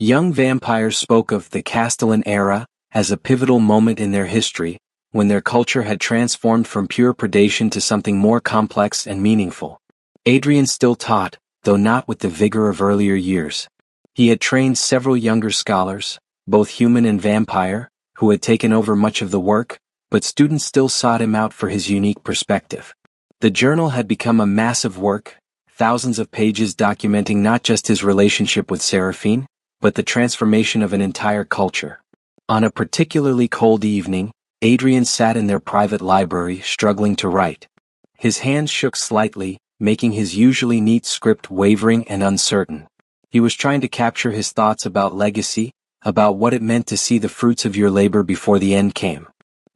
Young vampires spoke of the Castellan era as a pivotal moment in their history, when their culture had transformed from pure predation to something more complex and meaningful. Adrian still taught, though not with the vigor of earlier years. He had trained several younger scholars, both human and vampire, who had taken over much of the work, but students still sought him out for his unique perspective. The journal had become a massive work, thousands of pages documenting not just his relationship with Seraphine, but the transformation of an entire culture. On a particularly cold evening, Adrian sat in their private library, struggling to write. His hands shook slightly, making his usually neat script wavering and uncertain. He was trying to capture his thoughts about legacy, about what it meant to see the fruits of your labor before the end came.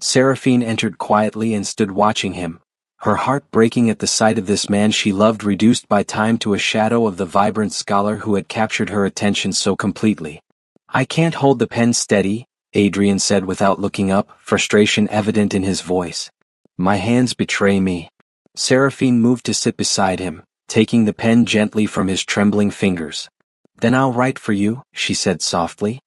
Seraphine entered quietly and stood watching him, her heart breaking at the sight of this man she loved reduced by time to a shadow of the vibrant scholar who had captured her attention so completely. "I can't hold the pen steady," Adrian said without looking up, frustration evident in his voice. "My hands betray me." Seraphine moved to sit beside him, taking the pen gently from his trembling fingers. "Then I'll write for you," she said softly.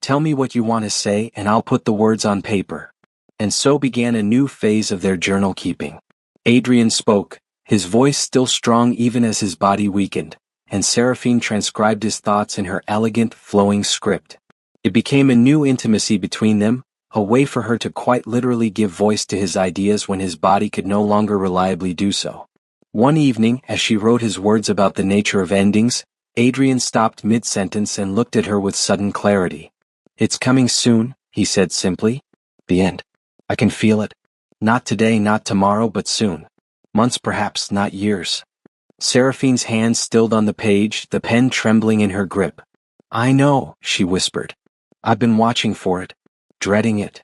"Tell me what you want to say and I'll put the words on paper." And so began a new phase of their journal keeping. Adrian spoke, his voice still strong even as his body weakened. and Seraphine transcribed his thoughts in her elegant, flowing script. It became a new intimacy between them, a way for her to quite literally give voice to his ideas when his body could no longer reliably do so. One evening, as she wrote his words about the nature of endings, Adrian stopped mid-sentence and looked at her with sudden clarity. "It's coming soon," he said simply. "The end. I can feel it. Not today, not tomorrow, but soon. Months perhaps, not years." Seraphine's hand stilled on the page, the pen trembling in her grip. "I know," she whispered. "I've been watching for it. Dreading it."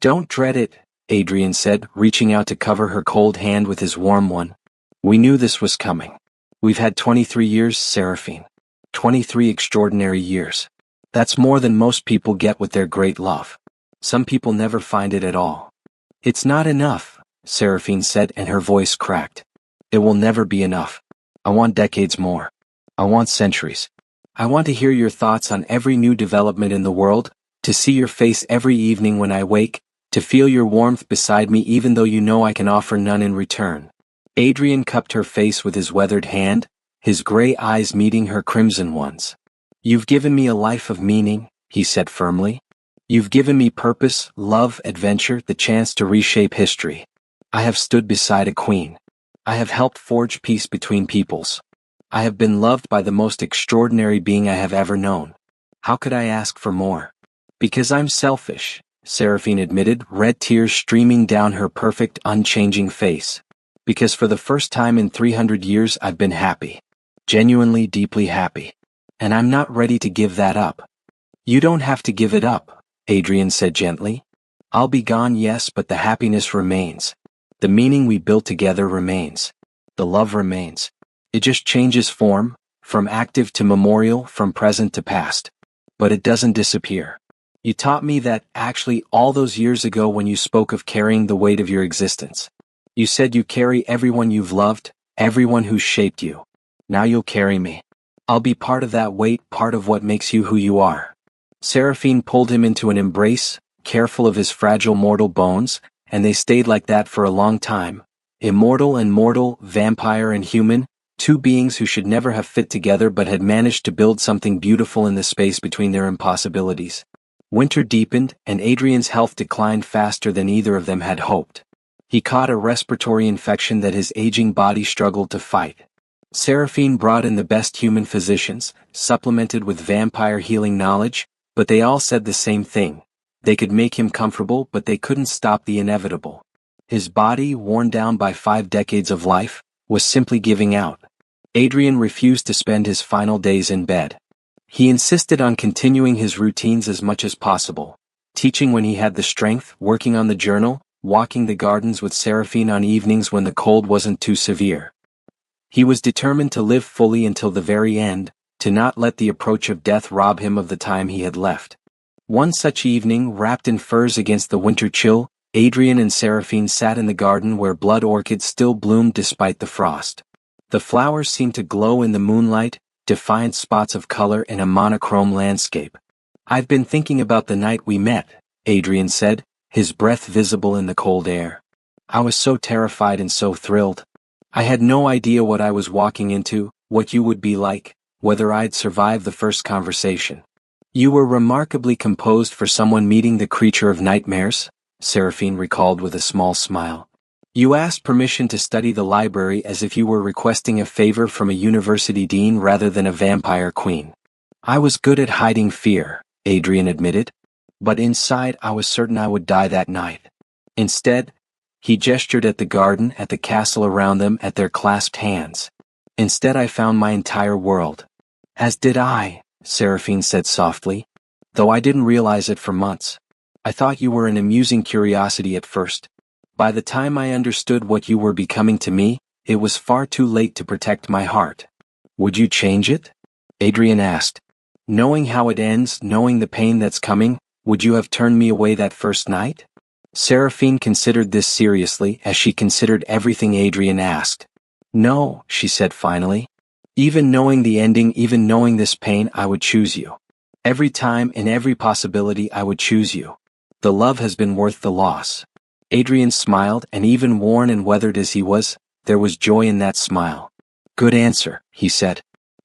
"Don't dread it," Adrian said, reaching out to cover her cold hand with his warm one. "We knew this was coming. We've had 23 years, Seraphine. 23 extraordinary years. That's more than most people get with their great love. Some people never find it at all." "It's not enough," Seraphine said, and her voice cracked. "It will never be enough. I want decades more. I want centuries. I want to hear your thoughts on every new development in the world, to see your face every evening when I wake, to feel your warmth beside me even though you know I can offer none in return." Adrian cupped her face with his weathered hand, his gray eyes meeting her crimson ones. "You've given me a life of meaning," he said firmly. "You've given me purpose, love, adventure, the chance to reshape history. I have stood beside a queen. I have helped forge peace between peoples. I have been loved by the most extraordinary being I have ever known. How could I ask for more?" "Because I'm selfish," Seraphine admitted, red tears streaming down her perfect, unchanging face. "Because for the first time in 300 years I've been happy. Genuinely, deeply happy. And I'm not ready to give that up." "You don't have to give it up," Adrian said gently. "I'll be gone, yes, but the happiness remains. The meaning we built together remains. The love remains. It just changes form, from active to memorial, from present to past. But it doesn't disappear. You taught me that, actually, all those years ago when you spoke of carrying the weight of your existence. You said you carry everyone you've loved, everyone who's shaped you. Now you'll carry me. I'll be part of that weight, part of what makes you who you are." Seraphine pulled him into an embrace, careful of his fragile mortal bones, and they stayed like that for a long time. Immortal and mortal, vampire and human, two beings who should never have fit together but had managed to build something beautiful in the space between their impossibilities. Winter deepened, and Adrian's health declined faster than either of them had hoped. He caught a respiratory infection that his aging body struggled to fight. Seraphine brought in the best human physicians, supplemented with vampire healing knowledge, but they all said the same thing. They could make him comfortable, but they couldn't stop the inevitable. His body, worn down by 5 decades of life, was simply giving out. Adrian refused to spend his final days in bed. He insisted on continuing his routines as much as possible. Teaching when he had the strength, working on the journal, walking the gardens with Seraphine on evenings when the cold wasn't too severe. He was determined to live fully until the very end, to not let the approach of death rob him of the time he had left. One such evening, wrapped in furs against the winter chill, Adrian and Seraphine sat in the garden where blood orchids still bloomed despite the frost. The flowers seemed to glow in the moonlight, defiant spots of color in a monochrome landscape. "I've been thinking about the night we met," Adrian said, his breath visible in the cold air. "I was so terrified and so thrilled. I had no idea what I was walking into, what you would be like, whether I'd survive the first conversation." "You were remarkably composed for someone meeting the creature of nightmares," Seraphine recalled with a small smile. "You asked permission to study the library as if you were requesting a favor from a university dean rather than a vampire queen." "I was good at hiding fear," Adrian admitted. "But inside I was certain I would die that night. Instead," he gestured at the garden, at the castle around them, at their clasped hands. "Instead I found my entire world." "As did I," Seraphine said softly. "Though I didn't realize it for months. I thought you were an amusing curiosity at first. By the time I understood what you were becoming to me, it was far too late to protect my heart." "Would you change it?" Adrian asked. "Knowing how it ends, knowing the pain that's coming, would you have turned me away that first night?" Seraphine considered this seriously as she considered everything Adrian asked. "No," she said finally. "Even knowing the ending, even knowing this pain, I would choose you. Every time, in every possibility, I would choose you. The love has been worth the loss." Adrian smiled, and even worn and weathered as he was, there was joy in that smile. "Good answer," he said.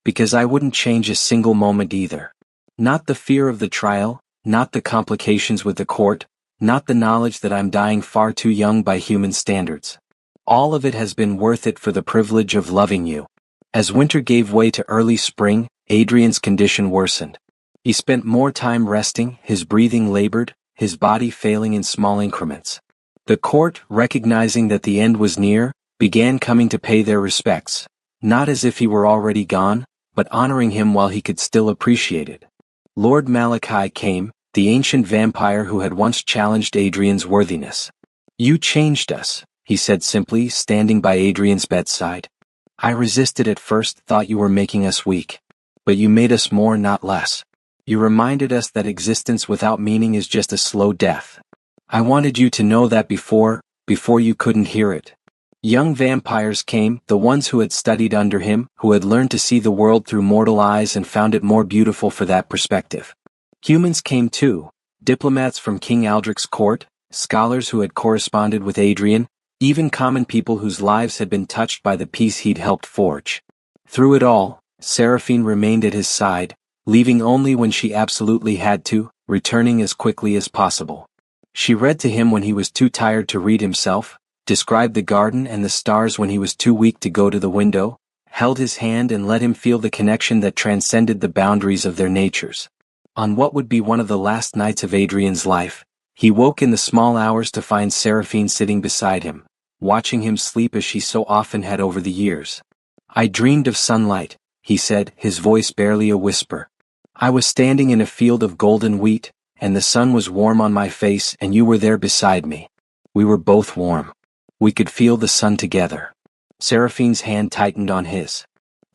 Because I wouldn't change a single moment either. Not the fear of the trial, not the complications with the court, not the knowledge that I'm dying far too young by human standards. All of it has been worth it for the privilege of loving you. As winter gave way to early spring, Adrian's condition worsened. He spent more time resting, his breathing labored, his body failing in small increments. The court, recognizing that the end was near, began coming to pay their respects, not as if he were already gone, but honoring him while he could still appreciate it. Lord Malachi came, the ancient vampire who had once challenged Adrian's worthiness. "You changed us," he said simply, standing by Adrian's bedside. "I resisted at first, thought you were making us weak. But you made us more, not less. You reminded us that existence without meaning is just a slow death. I wanted you to know that before you couldn't hear it." Young vampires came, the ones who had studied under him, who had learned to see the world through mortal eyes and found it more beautiful for that perspective. Humans came too, diplomats from King Aldrich's court, scholars who had corresponded with Adrian, even common people whose lives had been touched by the peace he'd helped forge. Through it all, Seraphine remained at his side, leaving only when she absolutely had to, returning as quickly as possible. She read to him when he was too tired to read himself, described the garden and the stars when he was too weak to go to the window, held his hand and let him feel the connection that transcended the boundaries of their natures. On what would be one of the last nights of Adrian's life, he woke in the small hours to find Seraphine sitting beside him, watching him sleep as she so often had over the years. "I dreamed of sunlight," he said, his voice barely a whisper. "I was standing in a field of golden wheat, and the sun was warm on my face and you were there beside me. We were both warm. We could feel the sun together." Seraphine's hand tightened on his.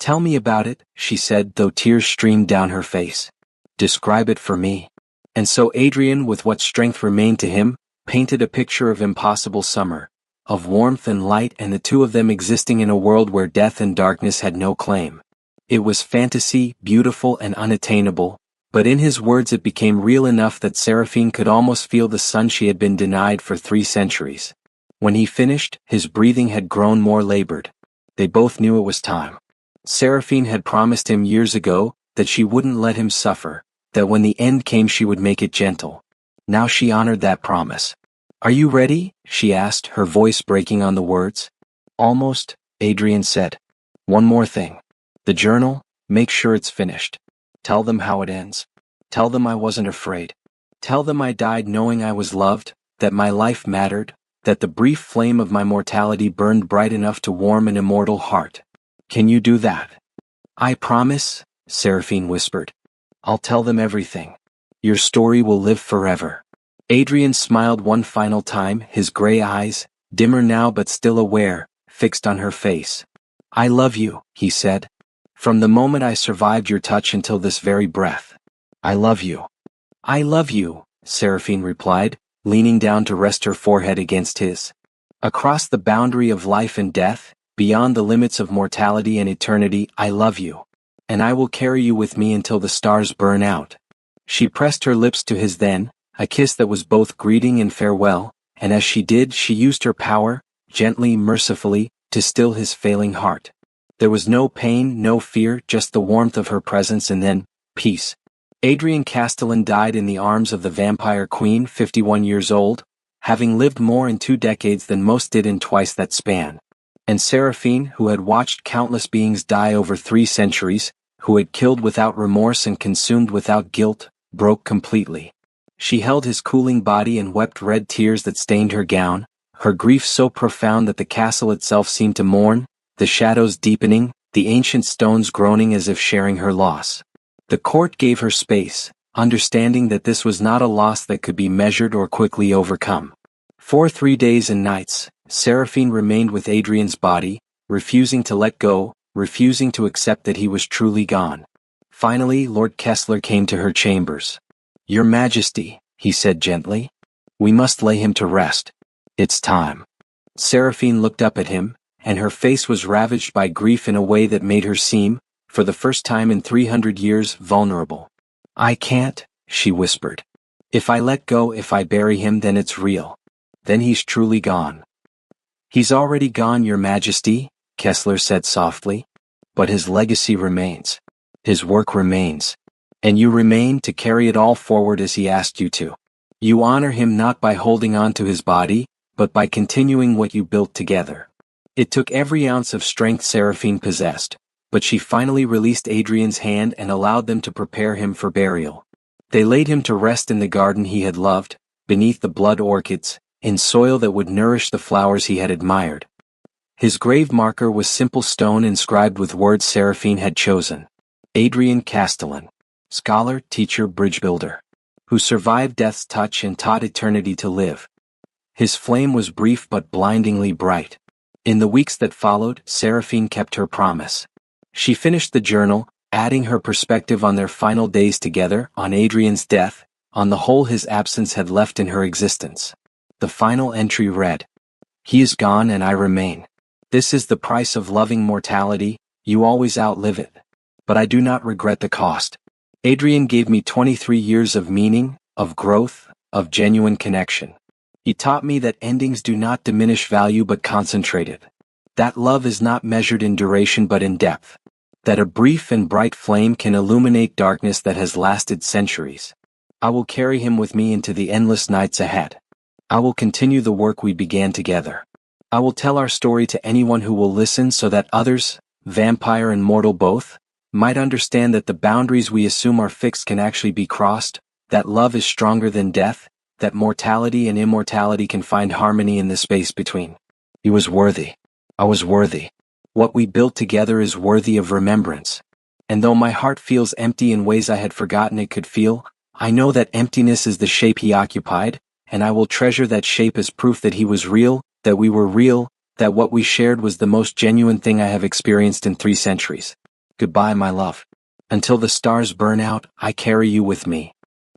"Tell me about it," she said, though tears streamed down her face. "Describe it for me." And so Adrian, with what strength remained to him, painted a picture of impossible summer, of warmth and light, and the two of them existing in a world where death and darkness had no claim. It was fantasy, beautiful and unattainable, but in his words it became real enough that Seraphine could almost feel the sun she had been denied for 3 centuries. When he finished, his breathing had grown more labored. They both knew it was time. Seraphine had promised him years ago that she wouldn't let him suffer, that when the end came she would make it gentle. Now she honored that promise. "Are you ready?" she asked, her voice breaking on the words. "Almost," Adrian said. "One more thing. The journal, make sure it's finished. Tell them how it ends. Tell them I wasn't afraid. Tell them I died knowing I was loved, that my life mattered, that the brief flame of my mortality burned bright enough to warm an immortal heart. Can you do that?" "I promise," Seraphine whispered. "I'll tell them everything. Your story will live forever." Adrian smiled one final time, his gray eyes, dimmer now but still aware, fixed on her face. "I love you," he said. "From the moment I survived your touch until this very breath. I love you." "I love you," Seraphine replied, leaning down to rest her forehead against his. "Across the boundary of life and death, beyond the limits of mortality and eternity, I love you. And I will carry you with me until the stars burn out." She pressed her lips to his then, a kiss that was both greeting and farewell, and as she did she used her power, gently, mercifully, to still his failing heart. There was no pain, no fear, just the warmth of her presence and then, peace. Adrian Castellan died in the arms of the vampire queen, 51 years old, having lived more in 2 decades than most did in twice that span. And Seraphine, who had watched countless beings die over 3 centuries, who had killed without remorse and consumed without guilt, broke completely. She held his cooling body and wept red tears that stained her gown, her grief so profound that the castle itself seemed to mourn, the shadows deepening, the ancient stones groaning as if sharing her loss. The court gave her space, understanding that this was not a loss that could be measured or quickly overcome. For 3 days and nights, Seraphine remained with Adrian's body, refusing to let go, refusing to accept that he was truly gone. Finally, Lord Kessler came to her chambers. "Your Majesty," he said gently, "we must lay him to rest. It's time." Seraphine looked up at him, and her face was ravaged by grief in a way that made her seem, for the first time in 300 years, vulnerable. "I can't," she whispered. "If I let go, if I bury him, then it's real. Then he's truly gone." "He's already gone, Your Majesty," Kessler said softly. "But his legacy remains. His work remains. And you remain to carry it all forward as he asked you to. You honor him not by holding on to his body, but by continuing what you built together. It took every ounce of strength Seraphine possessed, but she finally released Adrian's hand and allowed them to prepare him for burial. They laid him to rest in the garden he had loved, beneath the blood orchids, in soil that would nourish the flowers he had admired. His grave marker was simple stone inscribed with words Seraphine had chosen. Adrian Castellan, scholar, teacher, bridge builder, who survived death's touch and taught eternity to live. His flame was brief but blindingly bright. In the weeks that followed, Seraphine kept her promise. She finished the journal, adding her perspective on their final days together, on Adrian's death, on the hole his absence had left in her existence. The final entry read, "He is gone and I remain. This is the price of loving mortality, you always outlive it. But I do not regret the cost. Adrian gave me 23 years of meaning, of growth, of genuine connection. He taught me that endings do not diminish value but concentrate it. That love is not measured in duration but in depth. That a brief and bright flame can illuminate darkness that has lasted centuries. I will carry him with me into the endless nights ahead. I will continue the work we began together. I will tell our story to anyone who will listen so that others, vampire and mortal both, might understand that the boundaries we assume are fixed can actually be crossed, that love is stronger than death, that mortality and immortality can find harmony in the space between. He was worthy. I was worthy. What we built together is worthy of remembrance. And though my heart feels empty in ways I had forgotten it could feel, I know that emptiness is the shape he occupied, and I will treasure that shape as proof that he was real, that we were real, that what we shared was the most genuine thing I have experienced in 3 centuries. Goodbye, my love. Until the stars burn out, I carry you with me."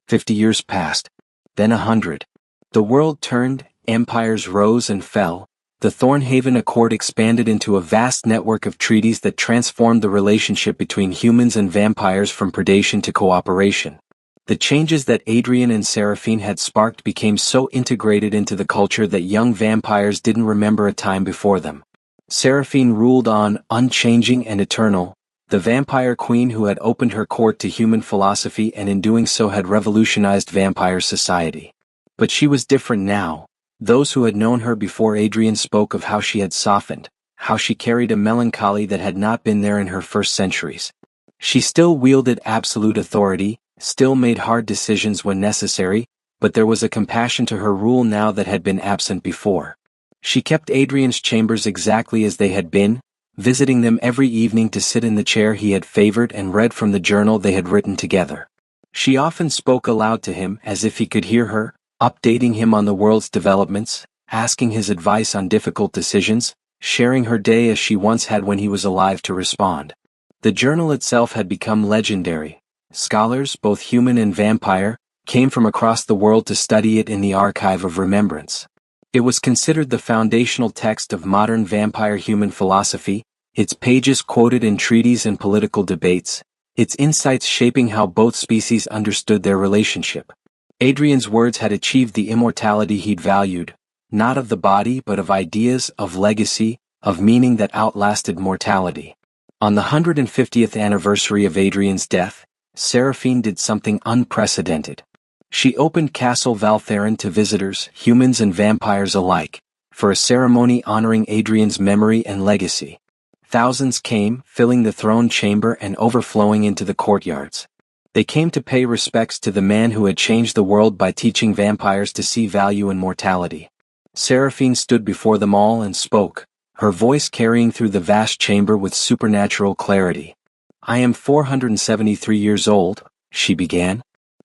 50 years passed. Then 100. The world turned, empires rose and fell. The Thornhaven Accord expanded into a vast network of treaties that transformed the relationship between humans and vampires from predation to cooperation. The changes that Adrian and Seraphine had sparked became so integrated into the culture that young vampires didn't remember a time before them. Seraphine ruled on, unchanging and eternal, the vampire queen who had opened her court to human philosophy and in doing so had revolutionized vampire society. But she was different now. Those who had known her before Adrian spoke of how she had softened, how she carried a melancholy that had not been there in her first centuries. She still wielded absolute authority, still made hard decisions when necessary, but there was a compassion to her rule now that had been absent before. She kept Adrian's chambers exactly as they had been, visiting them every evening to sit in the chair he had favored and read from the journal they had written together. She often spoke aloud to him as if he could hear her, updating him on the world's developments, asking his advice on difficult decisions, sharing her day as she once had when he was alive to respond. The journal itself had become legendary. Scholars, both human and vampire, came from across the world to study it in the archive of remembrance. It was considered the foundational text of modern vampire-human philosophy, its pages quoted in treaties and political debates, its insights shaping how both species understood their relationship. Adrian's words had achieved the immortality he'd valued, not of the body but of ideas, of legacy, of meaning that outlasted mortality. On the 150th anniversary of Adrian's death, Seraphine did something unprecedented. She opened Castle Valtherin to visitors, humans and vampires alike, for a ceremony honoring Adrian's memory and legacy. Thousands came, filling the throne chamber and overflowing into the courtyards. They came to pay respects to the man who had changed the world by teaching vampires to see value in mortality. Seraphine stood before them all and spoke, her voice carrying through the vast chamber with supernatural clarity. "I am 473 years old," she began.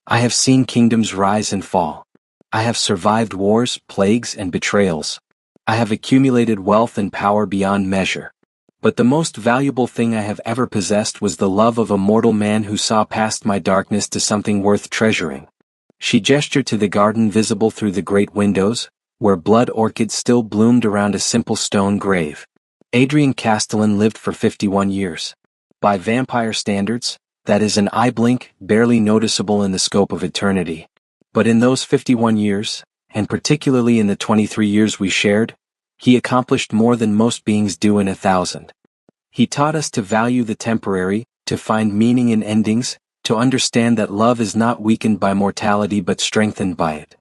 "I have seen kingdoms rise and fall. I have survived wars, plagues, and betrayals. I have accumulated wealth and power beyond measure. But the most valuable thing I have ever possessed was the love of a mortal man who saw past my darkness to something worth treasuring." She gestured to the garden visible through the great windows, where blood orchids still bloomed around a simple stone grave. Adrian Castellan lived for 51 years. By vampire standards, that is an eye blink, barely noticeable in the scope of eternity. But in those 51 years, and particularly in the 23 years we shared, he accomplished more than most beings do in 1,000. He taught us to value the temporary, to find meaning in endings, to understand that love is not weakened by mortality but strengthened by it.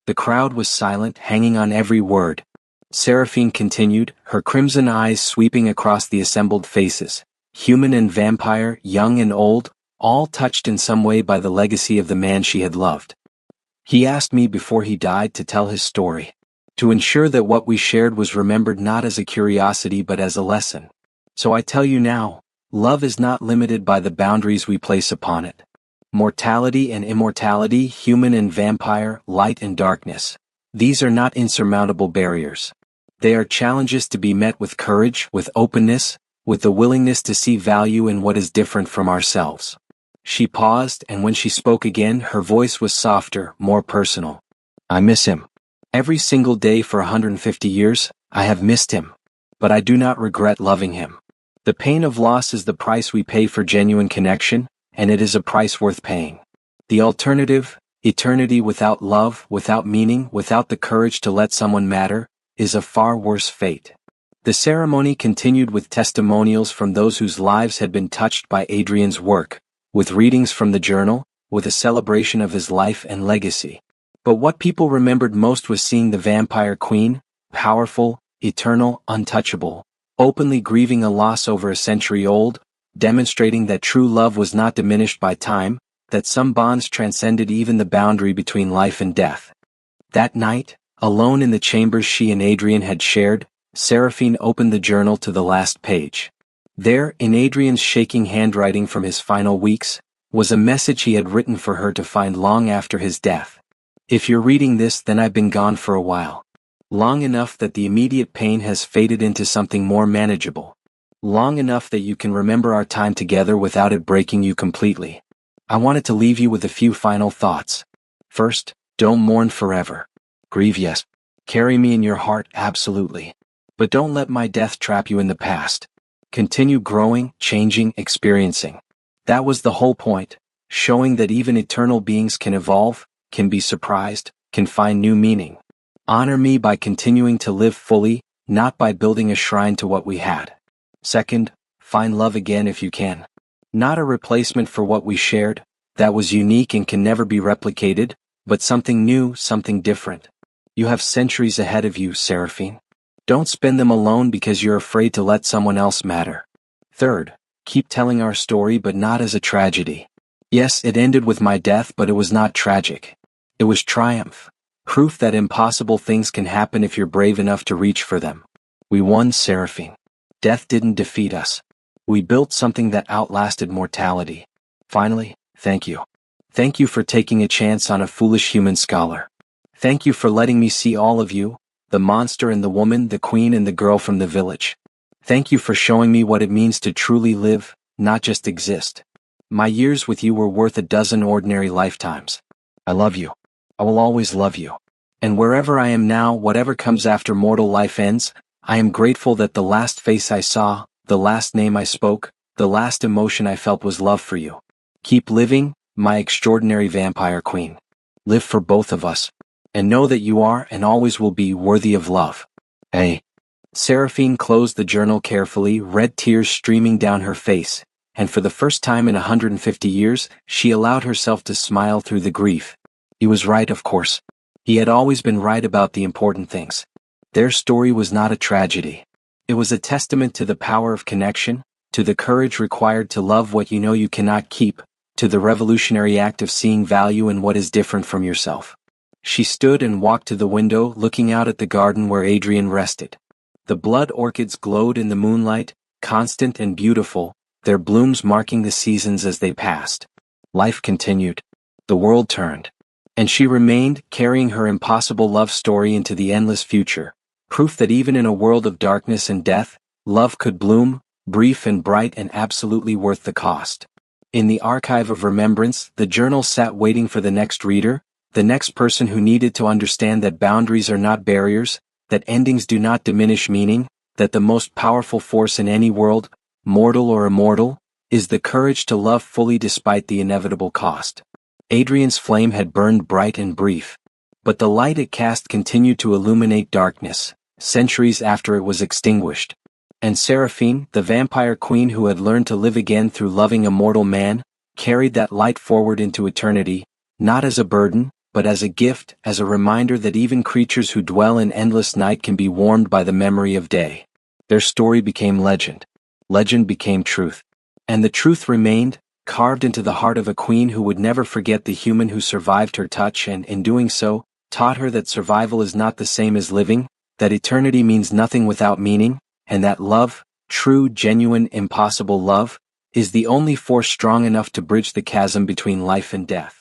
The crowd was silent, hanging on every word. Seraphine continued, her crimson eyes sweeping across the assembled faces, human and vampire, young and old, all touched in some way by the legacy of the man she had loved. He asked me before he died to tell his story, to ensure that what we shared was remembered not as a curiosity but as a lesson. So I tell you now, love is not limited by the boundaries we place upon it. Mortality and immortality, human and vampire, light and darkness. These are not insurmountable barriers. They are challenges to be met with courage, with openness, with the willingness to see value in what is different from ourselves. She paused, and when she spoke again, her voice was softer, more personal. I miss him. Every single day for 150 years, I have missed him. But I do not regret loving him. The pain of loss is the price we pay for genuine connection, and it is a price worth paying. The alternative, eternity without love, without meaning, without the courage to let someone matter, is a far worse fate. The ceremony continued with testimonials from those whose lives had been touched by Adrian's work, with readings from the journal, with a celebration of his life and legacy. But what people remembered most was seeing the vampire queen, powerful, eternal, untouchable, openly grieving a loss over a century old, demonstrating that true love was not diminished by time, that some bonds transcended even the boundary between life and death. That night, alone in the chambers she and Adrian had shared, Seraphine opened the journal to the last page. There, in Adrian's shaking handwriting from his final weeks, was a message he had written for her to find long after his death. If you're reading this, then I've been gone for a while. Long enough that the immediate pain has faded into something more manageable. Long enough that you can remember our time together without it breaking you completely. I wanted to leave you with a few final thoughts. First, don't mourn forever. Grieve, yes. Carry me in your heart, absolutely. But don't let my death trap you in the past. Continue growing, changing, experiencing. That was the whole point, showing that even eternal beings can evolve, can be surprised, can find new meaning. Honor me by continuing to live fully, not by building a shrine to what we had. Second, find love again if you can. Not a replacement for what we shared, that was unique and can never be replicated, but something new, something different. You have centuries ahead of you, Seraphine. Don't spend them alone because you're afraid to let someone else matter. Third, keep telling our story but not as a tragedy. Yes, it ended with my death, but it was not tragic. It was triumph. Proof that impossible things can happen if you're brave enough to reach for them. We won, Seraphine. Death didn't defeat us. We built something that outlasted mortality. Finally, thank you. Thank you for taking a chance on a foolish human scholar. Thank you for letting me see all of you, the monster and the woman, the queen and the girl from the village. Thank you for showing me what it means to truly live, not just exist. My years with you were worth a dozen ordinary lifetimes. I love you. I will always love you. And wherever I am now, whatever comes after mortal life ends, I am grateful that the last face I saw, the last name I spoke, the last emotion I felt was love for you. Keep living, my extraordinary vampire queen. Live for both of us. And know that you are and always will be worthy of love. Hey. Seraphine closed the journal carefully, red tears streaming down her face, and for the first time in 150 years, she allowed herself to smile through the grief. He was right, of course. He had always been right about the important things. Their story was not a tragedy. It was a testament to the power of connection, to the courage required to love what you know you cannot keep, to the revolutionary act of seeing value in what is different from yourself. She stood and walked to the window, looking out at the garden where Adrian rested. The blood orchids glowed in the moonlight, constant and beautiful, their blooms marking the seasons as they passed. Life continued. The world turned. And she remained, carrying her impossible love story into the endless future, proof that even in a world of darkness and death, love could bloom, brief and bright and absolutely worth the cost. In the archive of remembrance, the journal sat waiting for the next reader, the next person who needed to understand that boundaries are not barriers, that endings do not diminish meaning, that the most powerful force in any world, mortal or immortal, is the courage to love fully despite the inevitable cost. Adrian's flame had burned bright and brief, but the light it cast continued to illuminate darkness, centuries after it was extinguished. And Seraphine, the vampire queen who had learned to live again through loving a mortal man, carried that light forward into eternity, not as a burden, but as a gift, as a reminder that even creatures who dwell in endless night can be warmed by the memory of day. Their story became legend. Legend became truth. And the truth remained, carved into the heart of a queen who would never forget the human who survived her touch and, in doing so, taught her that survival is not the same as living, that eternity means nothing without meaning, and that love, true, genuine, impossible love, is the only force strong enough to bridge the chasm between life and death.